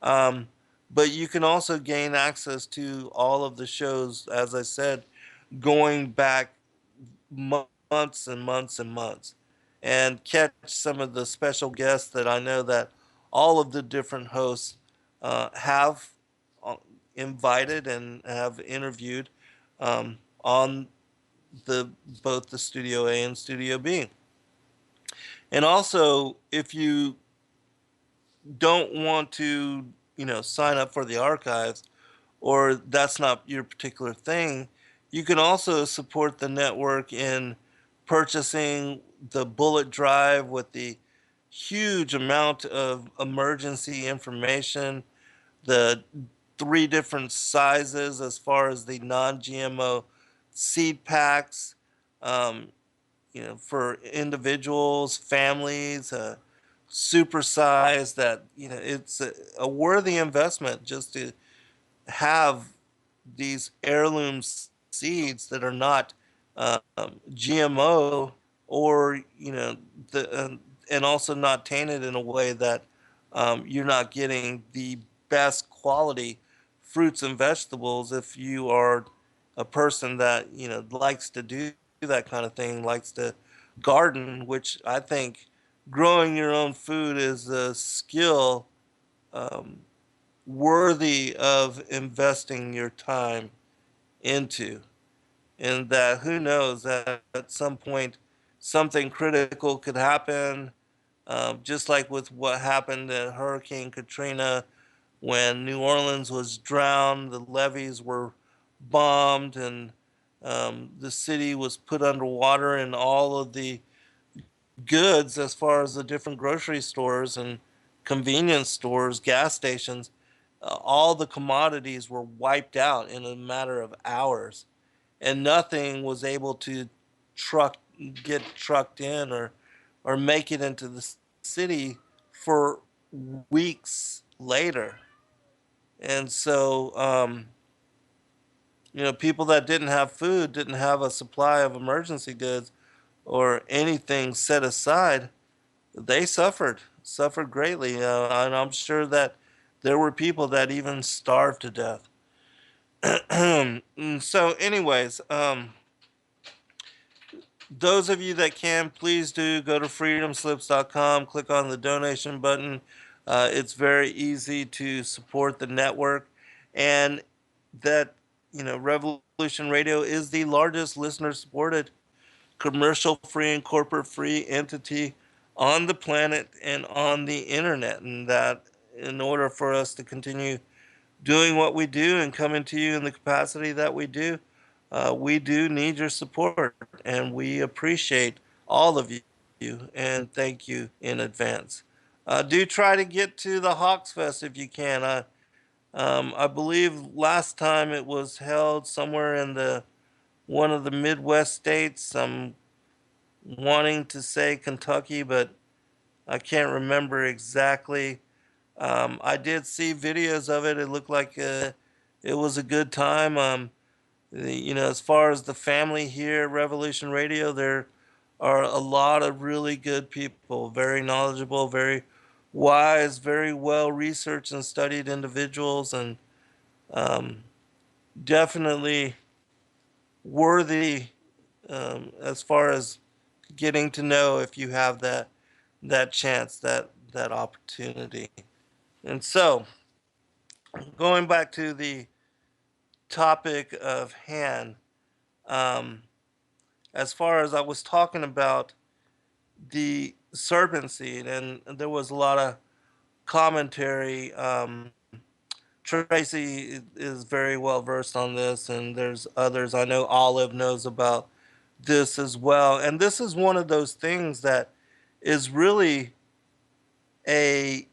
Um, but you can also gain access to all of the shows, as I said, going back months and months and months, and catch some of the special guests that I know that all of the different hosts have uh, invited and have interviewed on the both the Studio A and Studio B. And also, if you don't want to, sign up for the archives, or that's not your particular thing, you can also support the network in purchasing the bullet drive with the huge amount of emergency information, the three different sizes as far as the non-GMO seed packs, um, for individuals, families, supersize that, it's a worthy investment just to have these heirloom seeds that are not GMO, or and also not tainted in a way that you're not getting the best quality fruits and vegetables. If you are a person that likes to do that kind of thing, likes to garden, which I think growing your own food is a skill um, worthy of investing your time into. And that who knows that at some point something critical could happen, just like with what happened at Hurricane Katrina when New Orleans was drowned, the levees were bombed, and the city was put underwater, and all of the goods, as far as the different grocery stores and convenience stores, gas stations, all the commodities were wiped out in a matter of hours, and nothing was able to truck get trucked in or make it into the city for weeks later. And so, people that didn't have food, didn't have a supply of emergency goods or anything set aside, they suffered greatly, and I'm sure that there were people that even starved to death. So, anyways, those of you that can, please do go to freedomslips.com, click on the donation button. It's very easy to support the network, and that Revolution Radio is the largest listener-supported commercial free and corporate free entity on the planet and on the internet, and that in order for us to continue doing what we do and coming to you in the capacity that we do need your support, and we appreciate all of you, and thank you in advance. Do try to get to the Hawks Fest if you can. I believe last time it was held somewhere in the one of the Midwest states. I'm wanting to say Kentucky, but I can't remember exactly. I did see videos of it. It looked like it was a good time. As far as the family here at Revolution Radio, there are a lot of really good people, very knowledgeable, very wise, very well researched and studied individuals, and um, definitely worthy, as far as getting to know, if you have that chance, that opportunity. And so, going back to the topic of hand, um, as far as I was talking about the serpent seed, and there was a lot of commentary. Tracy is very well versed on this, and there's others. I know Olive knows about this as well. And this is one of those things that is really a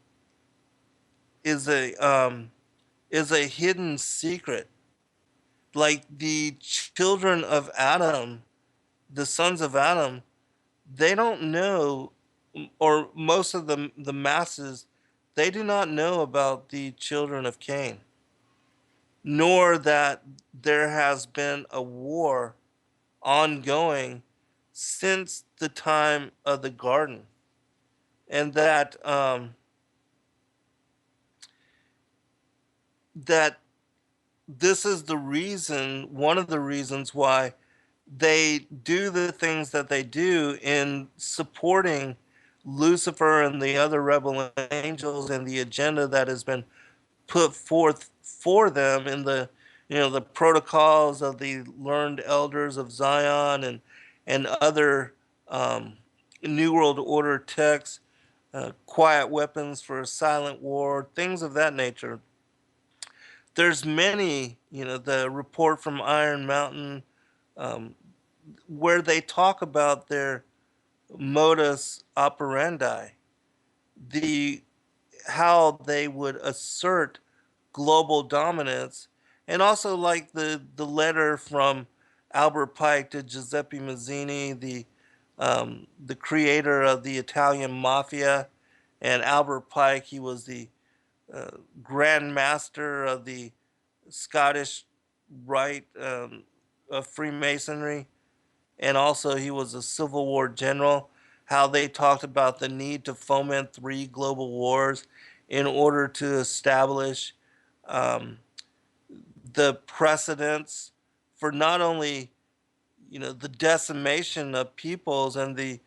is a is a hidden secret. Like the children of Adam, the sons of Adam, they don't know, or most of the masses, they do not know about the children of Cain, nor that there has been a war ongoing since the time of the garden, and that this is the reason, one of the reasons why they do the things that they do in supporting Lucifer and the other rebel angels and the agenda that has been put forth for them in the, the protocols of the learned elders of Zion, and other um, New World Order texts, quiet weapons for a silent war, things of that nature. There's many, the report from Iron Mountain, um, where they talk about their modus operandi, the how they would assert global dominance, and also like the letter from Albert Pike to Giuseppe Mazzini, the creator of the Italian mafia, and Albert Pike, he was the uh, Grand Master of the Scottish Rite of Freemasonry, and also he was a Civil War general. How they talked about the need to foment three global wars in order to establish um, the precedents for not only the decimation of peoples and the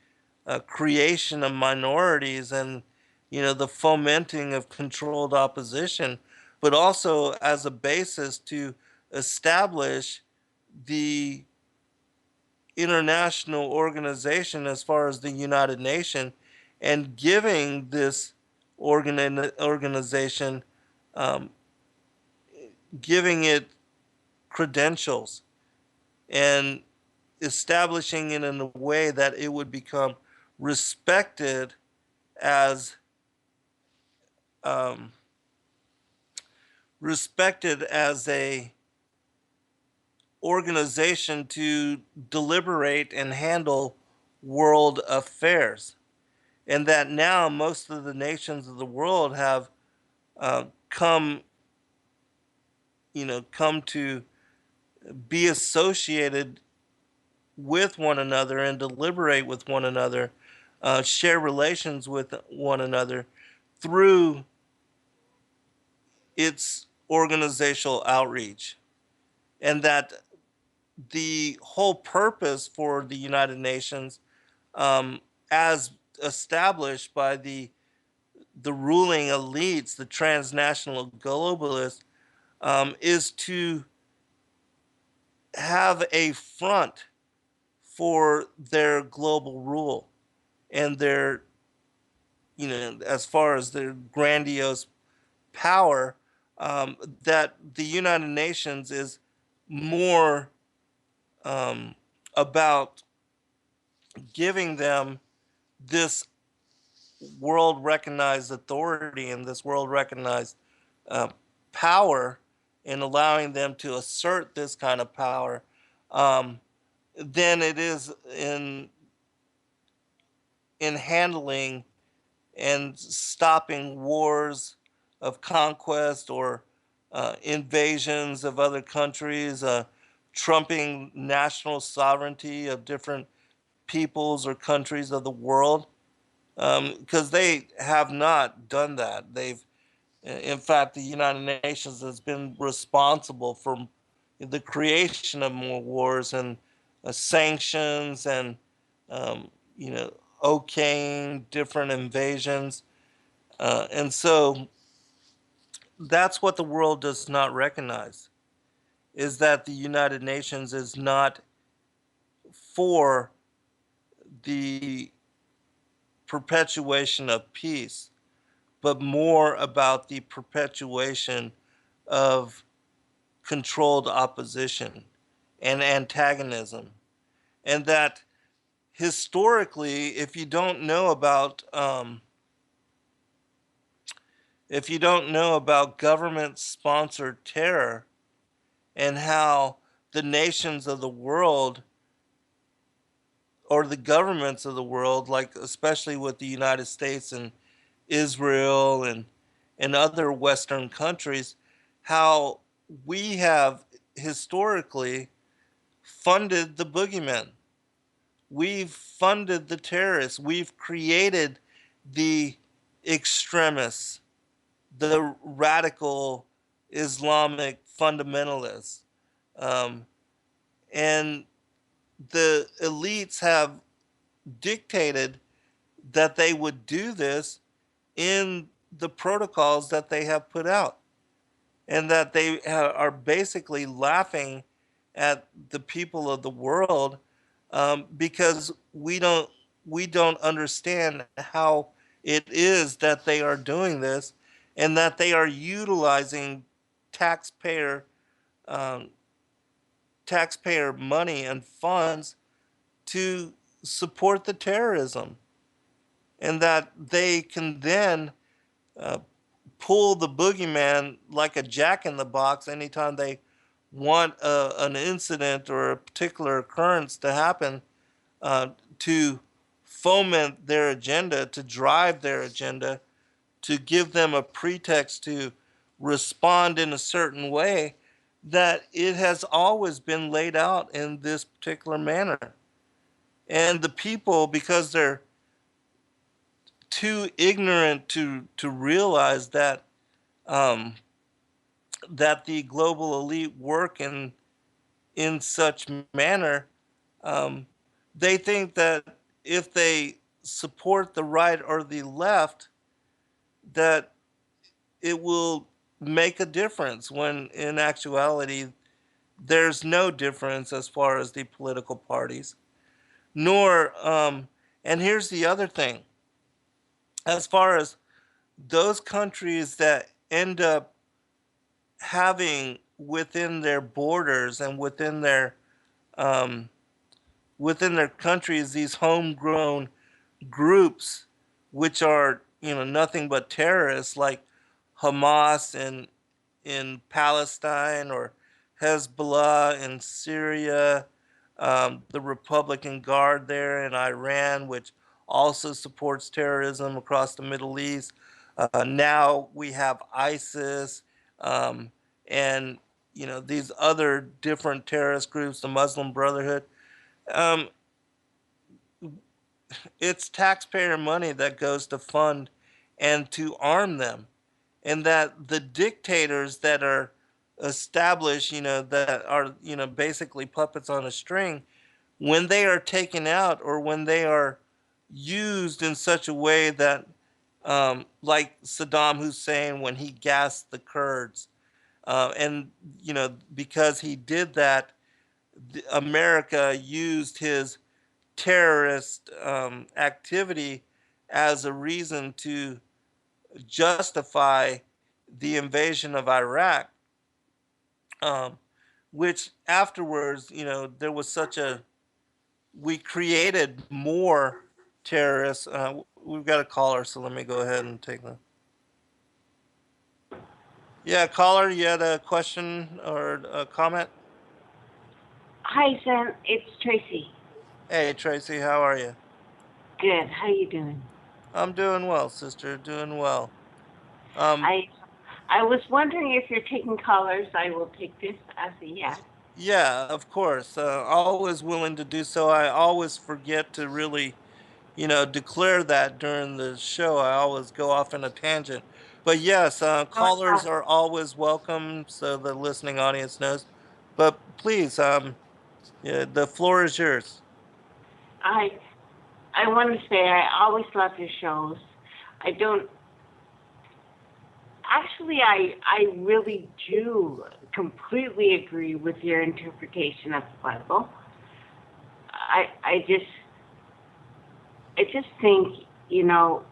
creation of minorities, and the fomenting of controlled opposition, but also as a basis to establish the international organization as far as the United Nations, and giving this organization, um, giving it credentials, and establishing it in a way that it would become respected as um, a organization to deliberate and handle world affairs, and that now most of the nations of the world have come come to be associated with one another and deliberate with one another, share relations with one another through its organizational outreach. And that the whole purpose for the United Nations, um, as established by the ruling elites, the transnational globalists, is to have a front for their global rule, and their, as far as their grandiose power, that the United Nations is more um, about giving them this world recognized authority and this world recognized uh, power, and allowing them to assert this kind of power, um, than it is in handling and stopping wars of conquest, or invasions of other countries, trumping national sovereignty of different peoples or countries of the world, because they have not done that. In fact, the United Nations has been responsible for the creation of more wars, and sanctions, and um, you know, okaying different invasions, and so that's what the world does not recognize, is that the United Nations is not for the perpetuation of peace, but more about the perpetuation of controlled opposition and antagonism. And that historically, if you don't know about government sponsored terror and how the nations of the world or the governments of the world, like especially with the United States and Israel and other Western countries, how we have historically funded the boogeymen. We've funded the terrorists. We've created the extremists, the radical Islamic fundamentalists. Um, and the elites have dictated that they would do this in the protocols that they have put out, and that they are basically laughing at the people of the world, because we don't understand how it is that they are doing this, and that they are utilizing taxpayer um, taxpayer money and funds to support the terrorism, and that they can then uh, pull the boogeyman like a jack in the box anytime they want an incident or a particular occurrence to happen, uh, to foment their agenda, to drive their agenda, to give them a pretext to respond in a certain way, that it has always been laid out in this particular manner. And the people, because they're too ignorant to realize um, that the global elite work in such manner, um, they think that if they support the right or the left, that it will make a difference, when in actuality there's no difference as far as the political parties. Nor and here's the other thing, as far as those countries that end up having within their borders and um, within their countries these homegrown groups, which are nothing but terrorists, like Hamas in Palestine, or Hezbollah in Syria, the Republican Guard there in Iran, which also supports terrorism across the Middle East. Now we have ISIS, um, and these other different terrorist groups, the Muslim Brotherhood. Um, it's taxpayer money that goes to fund and to arm them, and that the dictators that are established, that are, basically puppets on a string, when they are taken out, or when they are used in such a way that, like Saddam Hussein when he gassed the Kurds, and because he did that, America used his terrorist activity as a reason to justify the invasion of Iraq, um, which afterwards, there was such a, we created more terrorists. We've got a caller, so let me go ahead and take them. Yeah, caller, you had a question or a comment? Hi, Sam. It's Tracy. Hey, Tracy, how are you? Good. How you doing? I'm doing well, sister, doing well. Um, I I was wondering if you're taking callers. I will take this as a yes. yeah, of course. Always willing to do so. I always forget to really, declare that during the show. I always go off in a tangent. But yes, Oh, callers are always welcome, so the listening audience knows. But please, yeah, the floor is yours. I I want to say I always love your shows. I don't actually, I really do completely agree with your interpretation of the Bible. I just think, you know,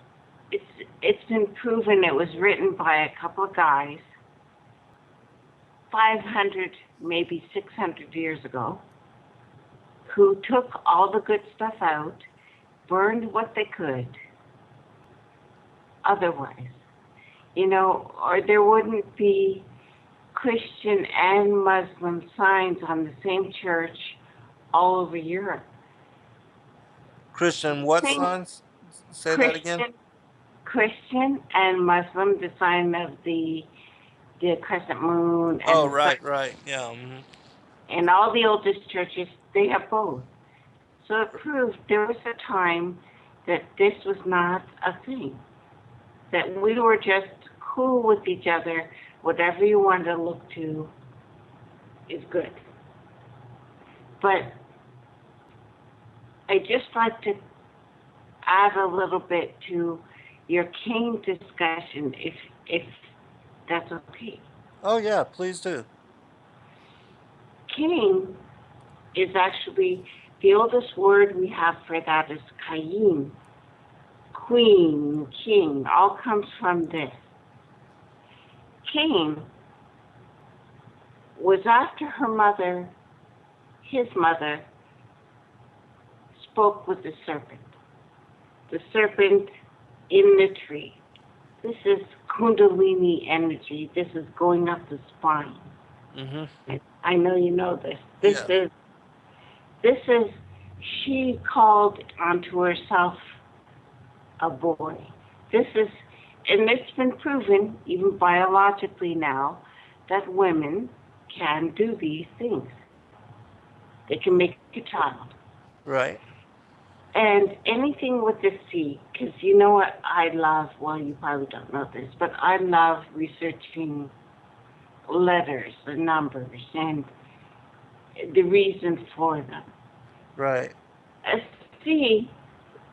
it's been proven it was written by a couple of guys 500, maybe 600 years ago, who took all the good stuff out, burned what they could. Otherwise, you know, or there wouldn't be Christian and Muslim signs on the same church all over Europe. Christian, what Same signs? Say that again. Christian and Muslim, the sign of the crescent moon, and Oh, the right, sun, right, yeah. and all the oldest churches, they have both. So it proves there was a time that this was not a thing, that we were just cool with each other. Whatever you want to look to is good. But I just like to add a little bit to your Cain discussion, if that's okay. Oh, yeah, please do. Cain is actually, the oldest word we have for that is Cain. Queen, king, all comes from this. Cain was after her mother, his mother, spoke with the serpent. The serpent in the tree. This is Kundalini energy. This is going up the spine. Mm-hmm. I know you know this. This is, she called onto herself a boy. This is, and it's been proven, even biologically now, that women can do these things. They can make a child. Right. And anything with the C, because you know what I love, well, you probably don't know this, but I love researching letters and numbers and the reasons for them. Right. A C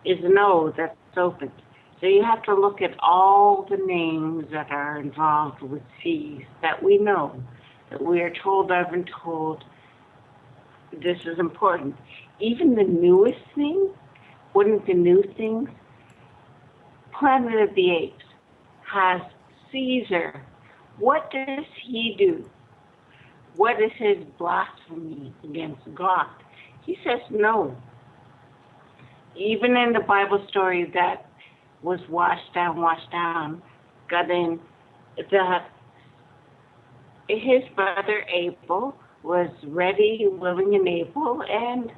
is an O that's open. So you have to look at all the names that are involved with C's that we know, that we are told of and told this is important. Even the newest thing, one of the new things, Planet of the Apes has Caesar. What does he do? What is his blasphemy against God? He says no. Even in the Bible story that was washed down, got in, that his brother Abel was ready, willing, and able, and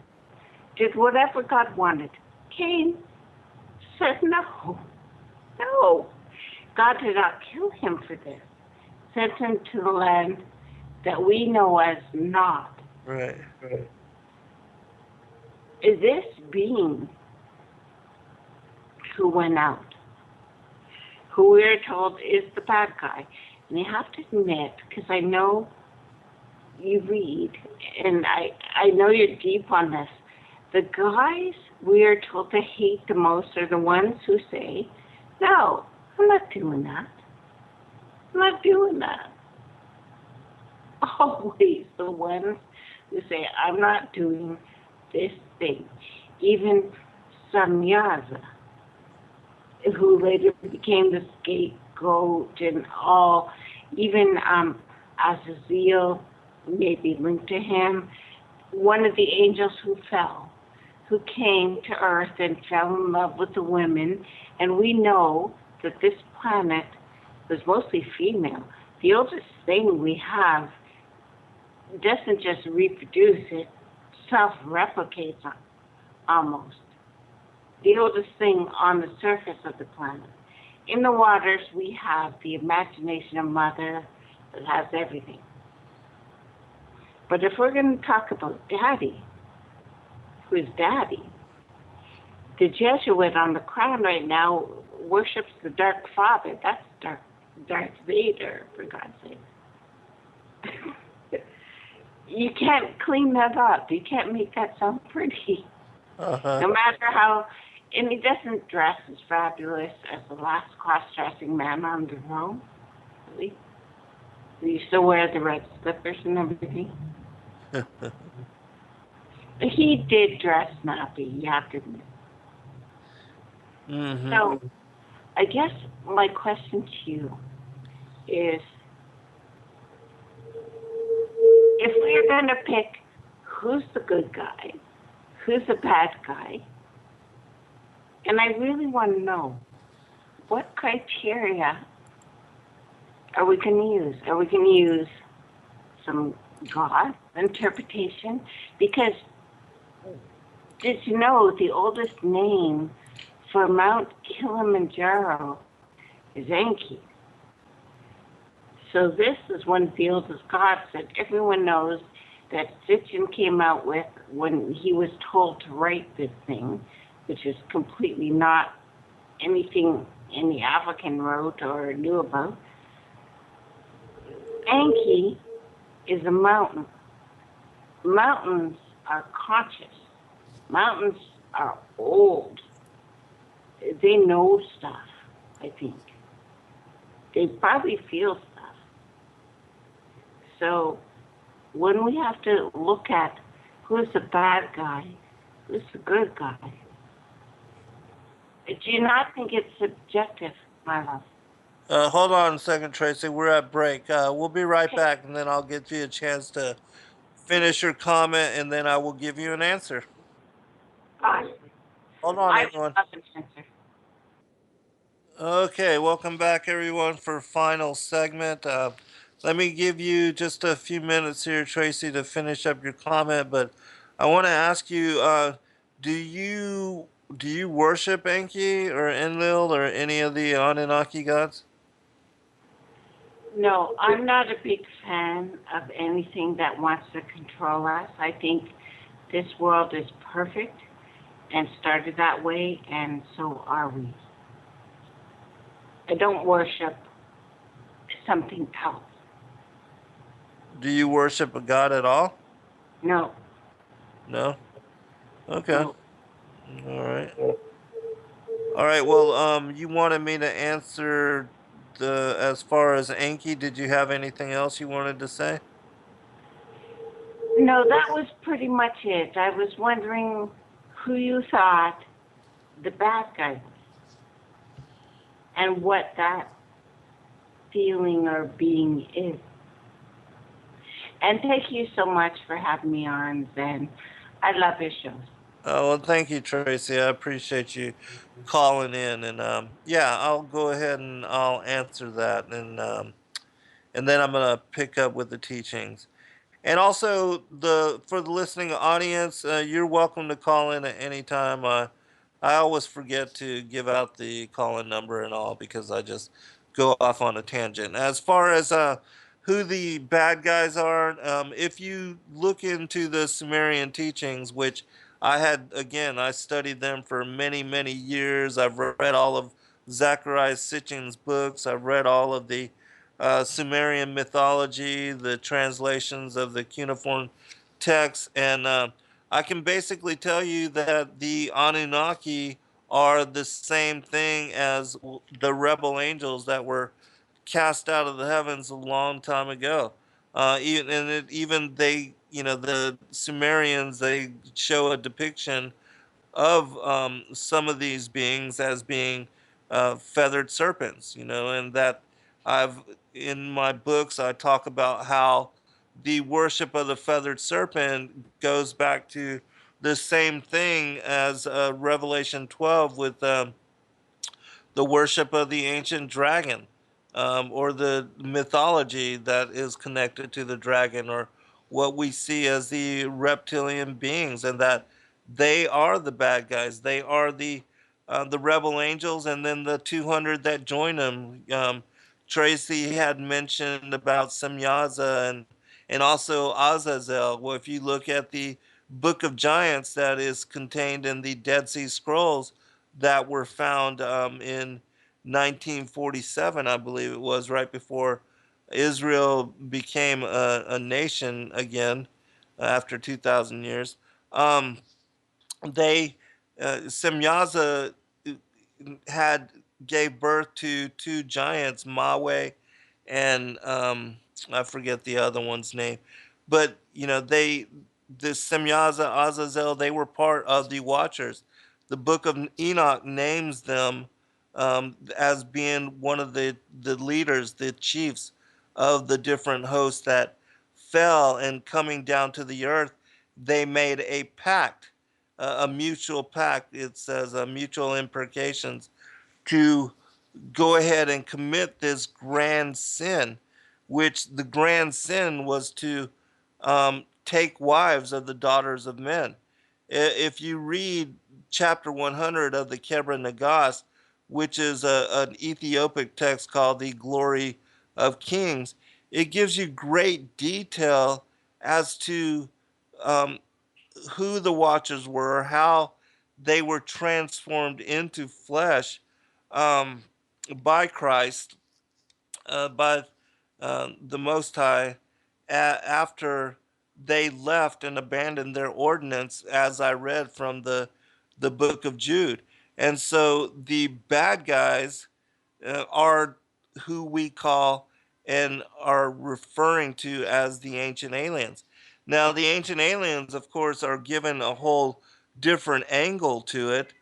did whatever God wanted. Cain said no. No. God did not kill him for this. Sent him to the land that we know as Nod. Right. This being who went out, who we're told is the bad guy, and you have to admit, because I know you read, and I know you're deep on this, the guys we are told to hate the most are the ones who say, no, I'm not doing that. I'm not doing that. Always the ones who say, I'm not doing this thing. Even Samyaza, who later became the scapegoat and all, even Azazel may be linked to him, one of the angels who fell, who came to earth and fell in love with the women, and we know that this planet was mostly female. The oldest thing we have doesn't just reproduce, it self-replicates almost. The oldest thing on the surface of the planet. In the waters, we have the imagination of Mother that has everything. But if we're going to talk about Daddy, who is Daddy, the Jesuit on the crown right now worships the Dark Father. That's Darth Vader, for God's sake. You can't clean that up. You can't make that sound pretty. Uh-huh. No matter how, and he doesn't dress as fabulous as the last cross-dressing man on the throne. actually. We used to wear the red slippers and everything. He did dress snappy, you have to admit. Mm-hmm. So, I guess my question to you is, if we're going to pick who's the good guy, who's the bad guy, and I really want to know, what criteria are we going to use? Are we going to use some God interpretation? Because did you know the oldest name for Mount Kilimanjaro is Enki? So this is one of the oldest gods that everyone knows that Sitchin came out with when he was told to write this thing, which is completely not anything any African wrote or knew about. Enki is a mountain. Mountains are conscious. Mountains are old. They know stuff, I think. They probably feel stuff. So when we have to look at who's the bad guy, who's the good guy, do you not think it's subjective, my love? Hold on a second, Tracy. We're at break. We'll be right back, and then I'll give you a chance to finish your comment, and then I will give you an answer. Gosh, Hold on, I everyone. love an answer. Okay, welcome back, everyone, for final segment. Let me give you just a few minutes here, Tracy, to finish up your comment. But I want to ask you: do you worship Enki or Enlil or any of the Anunnaki gods? No, I'm not a big fan of anything that wants to control us. I think this world is perfect and started that way, and so are we. I don't worship something else. Do you worship a god at all? No, No. Okay. no. All right. All right. Well, you wanted me to answer the as far as Enki. Did you have anything else you wanted to say? No, that was pretty much it. I was wondering who you thought the bad guy was and what that feeling or being is. And thank you so much for having me on, Zen. I love your shows. Well, thank you, Tracy. I appreciate you calling in, and yeah, I'll go ahead and I'll answer that, and then I'm gonna pick up with the teachings. And also, the for the listening audience, you're welcome to call in at any time. I always forget to give out the call-in number and all because I just go off on a tangent. As far as who the bad guys are, if you look into the Sumerian teachings, which I had again, I studied them for many, many years. I've read all of Zacharias Sitchin's books. I've read all of the Sumerian mythology, the translations of the cuneiform texts, and I can basically tell you that the Anunnaki are the same thing as the rebel angels that were cast out of the heavens a long time ago. Even they, the Sumerians, they show a depiction of some of these beings as being feathered serpents, and that I've in my books I talk about how the worship of the feathered serpent goes back to the same thing as Revelation 12 with the worship of the ancient dragon, or the mythology that is connected to the dragon, or what we see as the reptilian beings, and that they are the bad guys. They are the rebel angels, and then the 200 that join them. Tracy had mentioned about Semyaza and also Azazel. Well, if you look at the Book of Giants that is contained in the Dead Sea Scrolls, that were found in 1947, I believe it was, right before Israel became a nation again after 2,000 years. Um, they Semyaza had gave birth to two giants, Mawe and I forget the other one's name, but the Semyaza, Azazel, they were part of the Watchers. The Book of Enoch names them as being one of the leaders, the chiefs of the different hosts that fell, and coming down to the earth, they made a pact, a mutual pact. It says mutual imprecations to go ahead and commit this grand sin, which the grand sin was to take wives of the daughters of men. If you read chapter 100 of the Kebra Nagas, which is an Ethiopic text called the Glory of Kings, it gives you great detail as to um, who the Watchers were, how they were transformed into flesh um, by Christ, by the Most High, after they left and abandoned their ordinance, as I read from the book of Jude. And so the bad guys are who we call and are referring to as the ancient aliens. Now, the ancient aliens, of course, are given a whole different angle to it.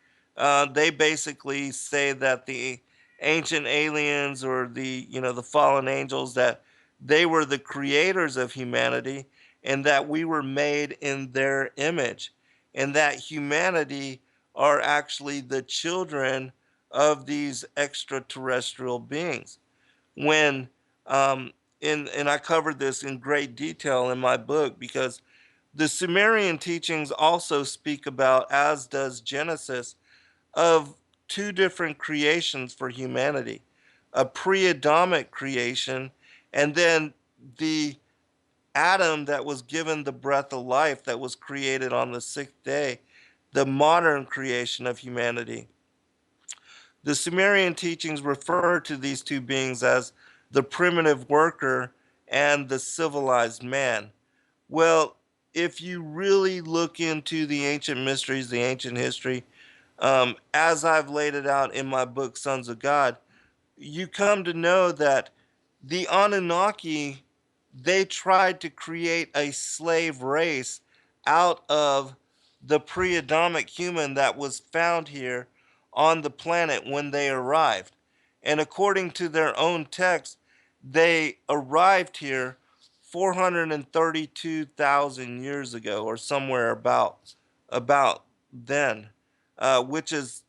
They basically say that the ancient aliens, or the fallen angels, that they were the creators of humanity, and that we were made in their image, and that humanity are actually the children of these extraterrestrial beings. When and I covered this in great detail in my book, because the Sumerian teachings also speak about, as does Genesis, of two different creations for humanity: a pre-Adamic creation, and then the Adam that was given the breath of life, that was created on the sixth day, the modern creation of humanity. The Sumerian teachings refer to these two beings as the primitive worker and the civilized man. Well, if you really look into the ancient mysteries, the ancient history, as I've laid it out in my book, Sons of God, you come to know that the Anunnaki, they tried to create a slave race out of the pre-Adamic human that was found here on the planet when they arrived. And according to their own text, they arrived here 432,000 years ago, or somewhere about then, which is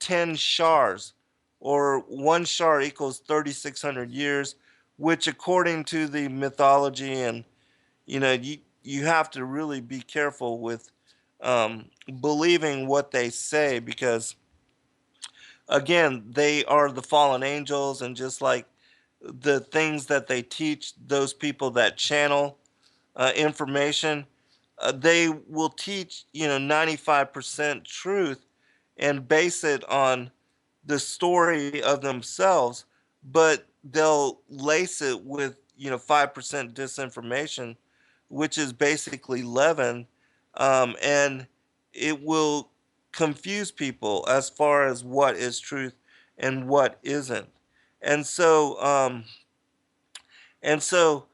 10 shars, or one shar equals 3,600 years, which, according to the mythology, and you have to really be careful with believing what they say, because again, they are the fallen angels, and just like the things that they teach, those people that channel information, they will teach 95% truth and base it on the story of themselves, but they'll lace it with 5% disinformation, which is basically leaven, and it will confuse people as far as what is truth and what isn't. And so, and so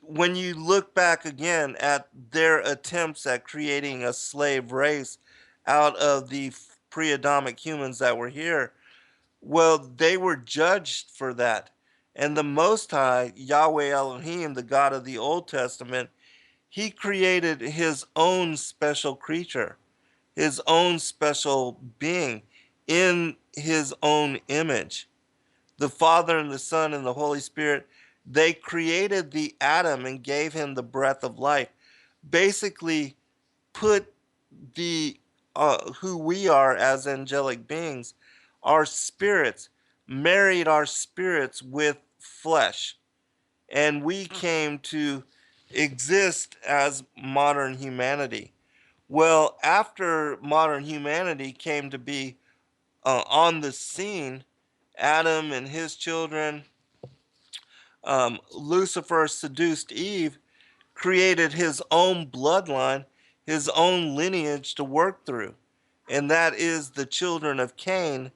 when you look back again at their attempts at creating a slave race out of the pre-Adamic humans that were here, well, they were judged for that. And the Most High, Yahweh Elohim, the God of the Old Testament, he created his own special creature, his own special being in his own image. The Father and the Son and the Holy Spirit, they created the Adam and gave him the breath of life. Basically, put the who we are as angelic beings, our spirits, married our spirits with flesh, and we came to exist as modern humanity. Well, after modern humanity came to be on the scene, Adam and his children, Lucifer seduced Eve, created his own bloodline, his own lineage to work through. And that is the children of Cain,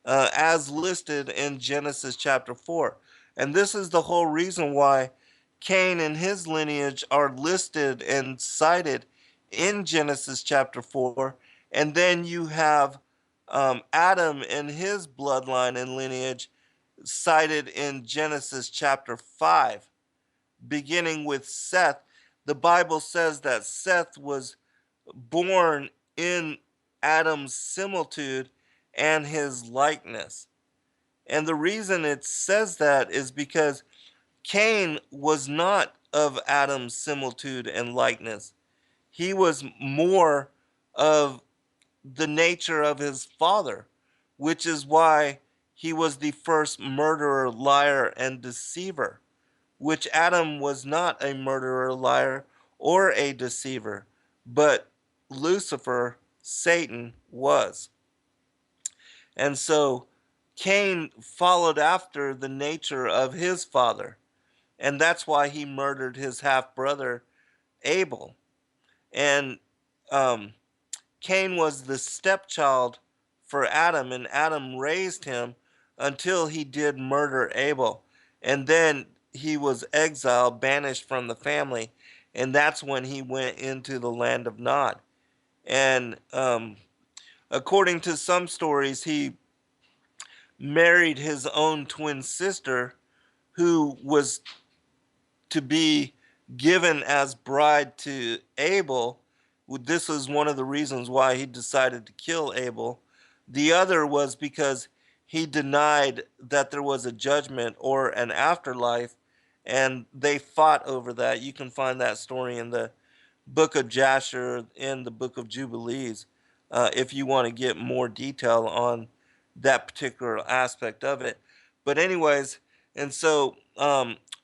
as listed in Genesis chapter 4. And this is the whole reason why Cain and his lineage are listed and cited in Genesis chapter 4. And then you have Adam and his bloodline and lineage cited in Genesis chapter 5, beginning with Seth. The Bible says that Seth was born in Adam's similitude and his likeness. And the reason it says that is because Cain was not of Adam's similitude and likeness. He was more of the nature of his father, which is why he was the first murderer, liar, and deceiver, which Adam was not a murderer, liar, or a deceiver, but Lucifer, Satan, was. And so Cain followed after the nature of his father, and that's why he murdered his half brother Abel. And Cain was the stepchild for Adam, and Adam raised him until he did murder Abel. And then he was exiled, banished from the family, and that's when he went into the land of Nod. And according to some stories, he married his own twin sister, who was to be given as bride to Abel. This was one of the reasons why he decided to kill Abel. The other was because he denied that there was a judgment or an afterlife, and they fought over that. You can find that story in the book of Jasher, in the book of Jubilees, if you want to get more detail on that particular aspect of it. But anyways, and so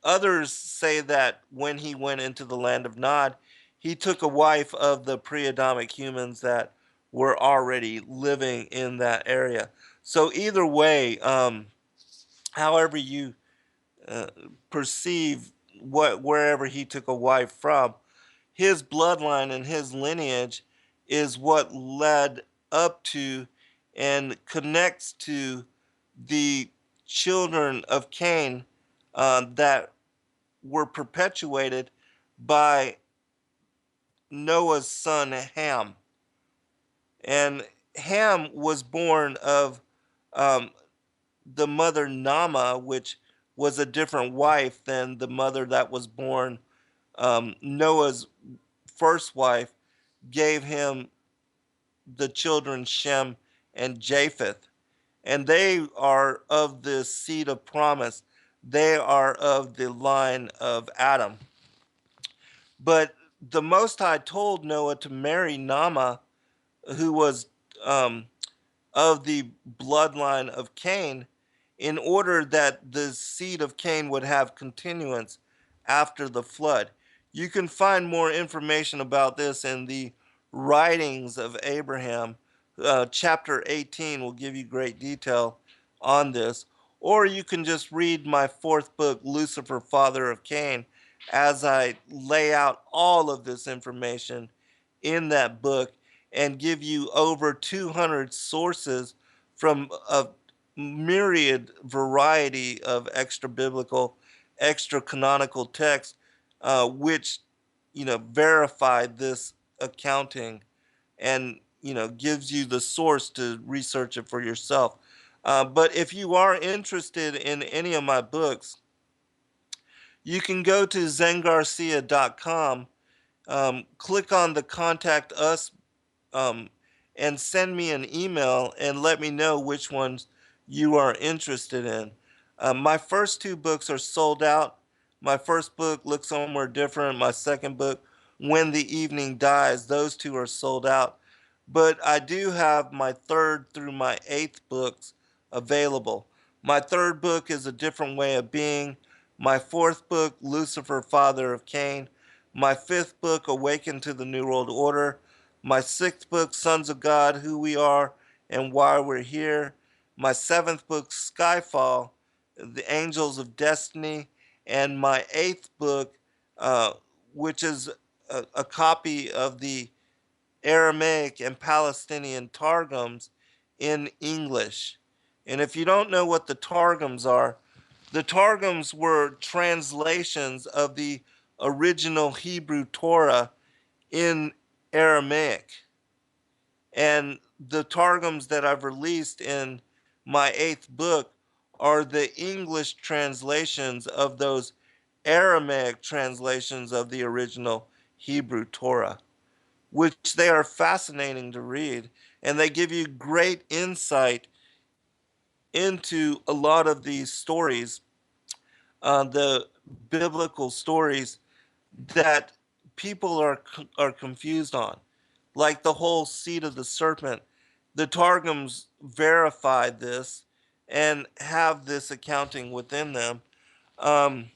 others say that when he went into the land of Nod, he took a wife of the pre-Adamic humans that were already living in that area. So either way, however you uh, perceive wherever he took a wife from, his bloodline and his lineage is what led up to and connects to the children of Cain that were perpetuated by Noah's son Ham. And Ham was born of um, the mother Nama, which was a different wife than the mother that was born. Noah's first wife gave him the children Shem and Japheth, and they are of the seed of promise. They are of the line of Adam. But the Most High told Noah to marry Nama, who was um, of the bloodline of Cain, in order that the seed of Cain would have continuance after the flood. You can find more information about this in the writings of Abraham. Chapter 18 will give you great detail on this. Or you can just read my fourth book, Lucifer, Father of Cain, as I lay out all of this information in that book and give you over 200 sources from a myriad variety of extra biblical, extra canonical texts, which verify this accounting and gives you the source to research it for yourself. But if you are interested in any of my books, you can go to zengarcia.com, click on the contact us, um, and send me an email and let me know which ones you are interested in. My first two books are sold out. My first book, Look Somewhere Different. My second book, When the Evening Dies. Those two are sold out. But I do have my third through my eighth books available. My third book is A Different Way of Being. My fourth book, Lucifer, Father of Cain. My fifth book, Awaken to the New World Order. My sixth book, Sons of God, Who We Are and Why We're Here. My seventh book, Skyfall, The Angels of Destiny. And my eighth book, which is a copy of the Aramaic and Palestinian Targums in English. And if you don't know what the Targums are, The Targums were translations of the original Hebrew Torah in Aramaic. And the Targums that I've released in my 8th book are the English translations of those Aramaic translations of the original Hebrew Torah, which they are fascinating to read, and they give you great insight into a lot of these stories, the biblical stories that people are confused on, like the whole seed of the serpent. The Targums verified this and have this accounting within them. Um,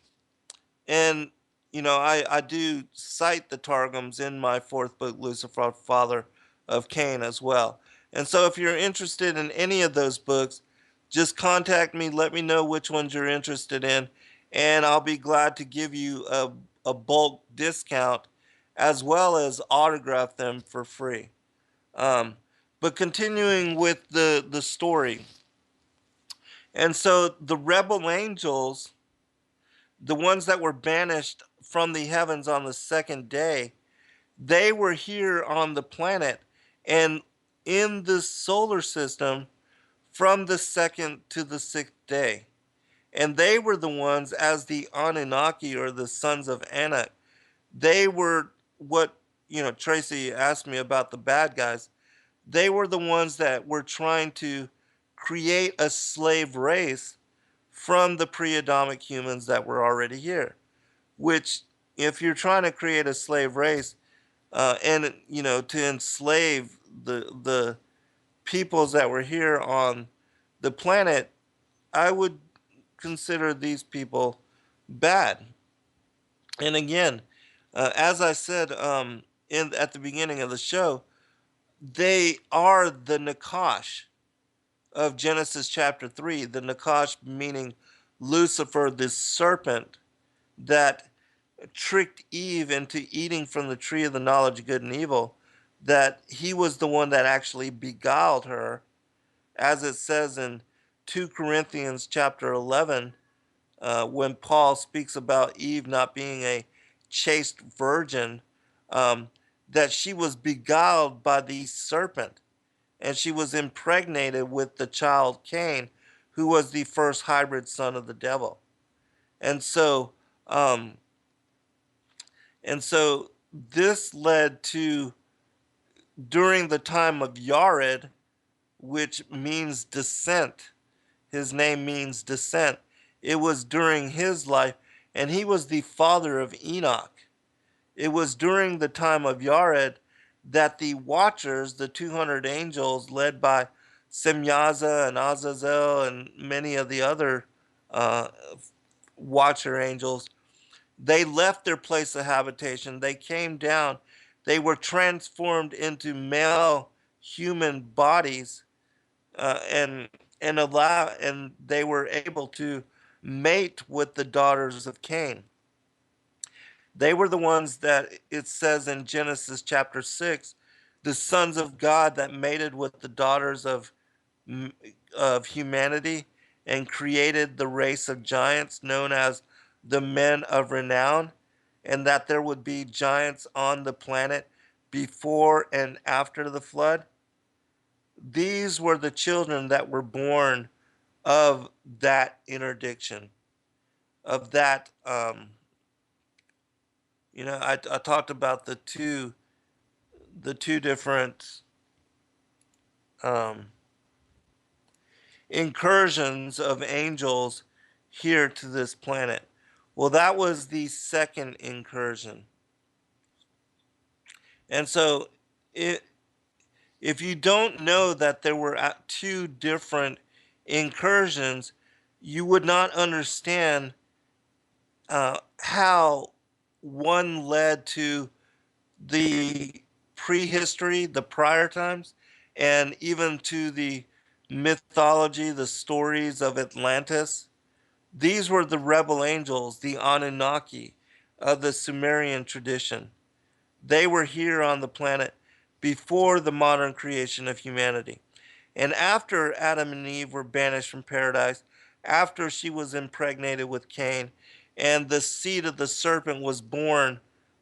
and, I do cite the Targums in my 4th book, Lucifer, Father of Cain, as well. And so if you're interested in any of those books, just contact me, let me know which ones you're interested in, and I'll be glad to give you a bulk discount as well as autograph them for free. Um, but continuing with the story. And so the rebel angels, the ones that were banished from the heavens on the second day, they were here on the planet and in the solar system from the second to the 6th day. And they were the ones, as the Anunnaki or the sons of Anak, they were what, Tracy asked me about the bad guys. They were the ones that were trying to create a slave race from the pre-Adamic humans that were already here. Which, if you're trying to create a slave race, and to enslave the peoples that were here on the planet, I would consider these people bad. And again, as I said, in at the beginning of the show, they are the Nakash of Genesis chapter 3. The Nakash meaning Lucifer, this serpent that tricked Eve into eating from the tree of the knowledge of good and evil, that he was the one that actually beguiled her, as it says in 2 Corinthians chapter 11, when Paul speaks about Eve not being a chaste virgin, that she was beguiled by the serpent, and she was impregnated with the child Cain, who was the first hybrid son of the devil. And so, um, this led to, during the time of Yared, which means descent, his name means descent. It was during his life, and he was the father of Enoch. It was during the time of Yared that the Watchers, the 200 angels led by Semyaza and Azazel and many of the other uh, Watcher angels, they left their place of habitation. They came down. They were transformed into male human bodies, and they were able to mate with the daughters of Cain. They were the ones that it says in Genesis chapter 6, the sons of God that mated with the daughters of humanity and created the race of giants known as the men of renown, and that there would be giants on the planet before and after the flood. These were the children that were born of that interdiction, of that. I talked about the two different um, incursions of angels here to this planet. Well, that was the second incursion. And so, if you don't know that there were two different incursions, you would not understand how one led to the prehistory, the prior times, and even to the mythology, the stories of Atlantis. These were the rebel angels, the Anunnaki of the Sumerian tradition. They were here on the planet before the modern creation of humanity. And after Adam and Eve were banished from paradise, after she was impregnated with Cain, and the seed of the serpent was born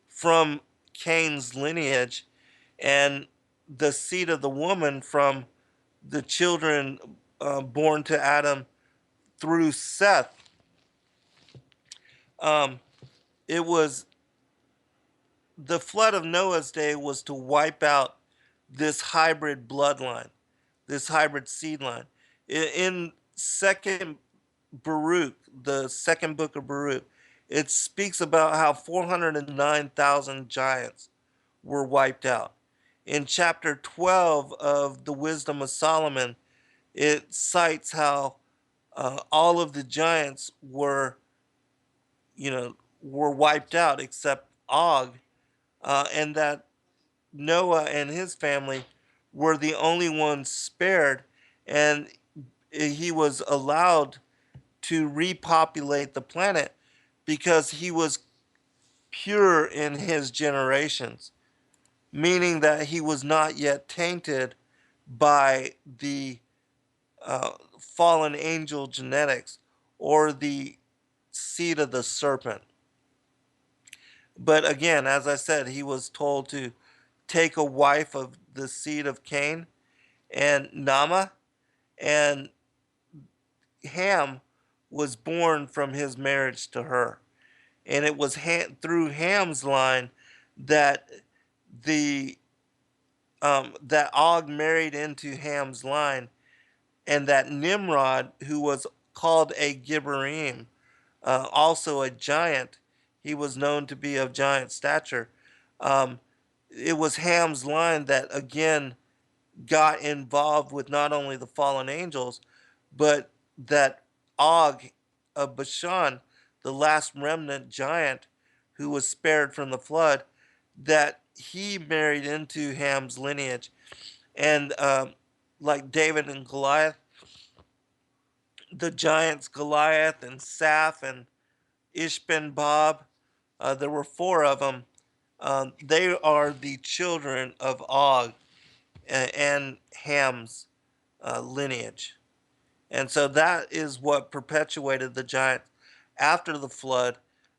from Cain's lineage, and the seed of the woman from the children born to Adam through Seth. Um, it was the flood of Noah's day was to wipe out this hybrid bloodline, this hybrid seed line. In Second Baruch, the second book of Baruch, it speaks about how 409,000 giants were wiped out. In chapter 12 of the Wisdom of Solomon, it cites how all of the giants were, were wiped out except Og, and that Noah and his family were the only ones spared, and he was allowed to repopulate the planet because he was pure in his generations, meaning that he was not yet tainted by the fallen angel genetics or the seed of the serpent. But again, as I said, he was told to take a wife of the seed of Cain and Nama, and Ham was born from his marriage to her. And it was through Ham's line that the that Og married into Ham's line, and that Nimrod, who was called a Gibberim, also a giant, he was known to be of giant stature. Um, it was Ham's line that again got involved with not only the fallen angels, but that Og of Bashan, the last remnant giant who was spared from the flood, that he married into Ham's lineage. And like David and Goliath, the giants Goliath and Saph and Ishbenbab, there were four of them. They are the children of Og and Ham's lineage. And so that is what perpetuated the giants after the flood,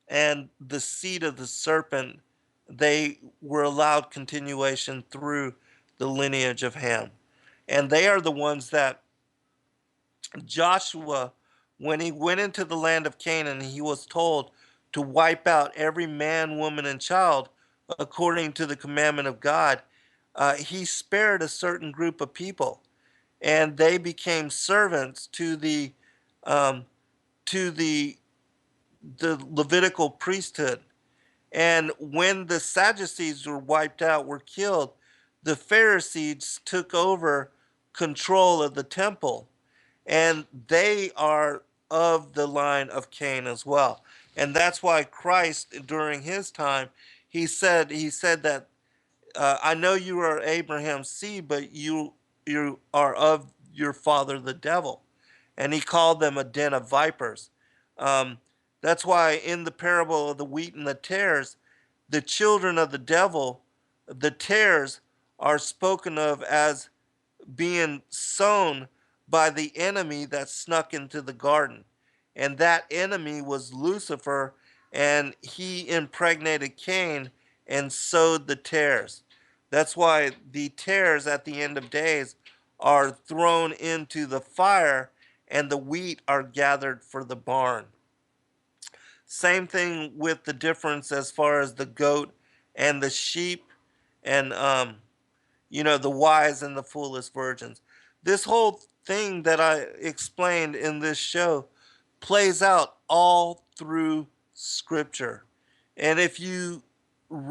and the seed of the serpent, they were allowed continuation through the lineage of Ham. And they are the ones that Joshua, when he went into the land of Canaan, he was told to wipe out every man, woman, and child according to the commandment of God. He spared a certain group of people, and they became servants to the um, to the Levitical priesthood. And when the Sadducees were wiped out, were killed, the Pharisees took over control of the temple, and they are of the line of Cain as well. And that's why Christ, during his time, he said that I know you are Abraham's seed, but you are of your father the devil. And he called them a den of vipers. Um, that's why in the parable of the wheat and the tares, the children of the devil, the tares, are spoken of as being sown by the enemy that snuck into the garden. And that enemy was Lucifer, and he impregnated Cain and sowed the tares. That's why the tares at the end of days are thrown into the fire, and the wheat are gathered for the barn. Same thing with the difference as far as the goat and the sheep, and the wise and the foolish virgins. This whole thing that I explained in this show plays out all through Scripture. And if you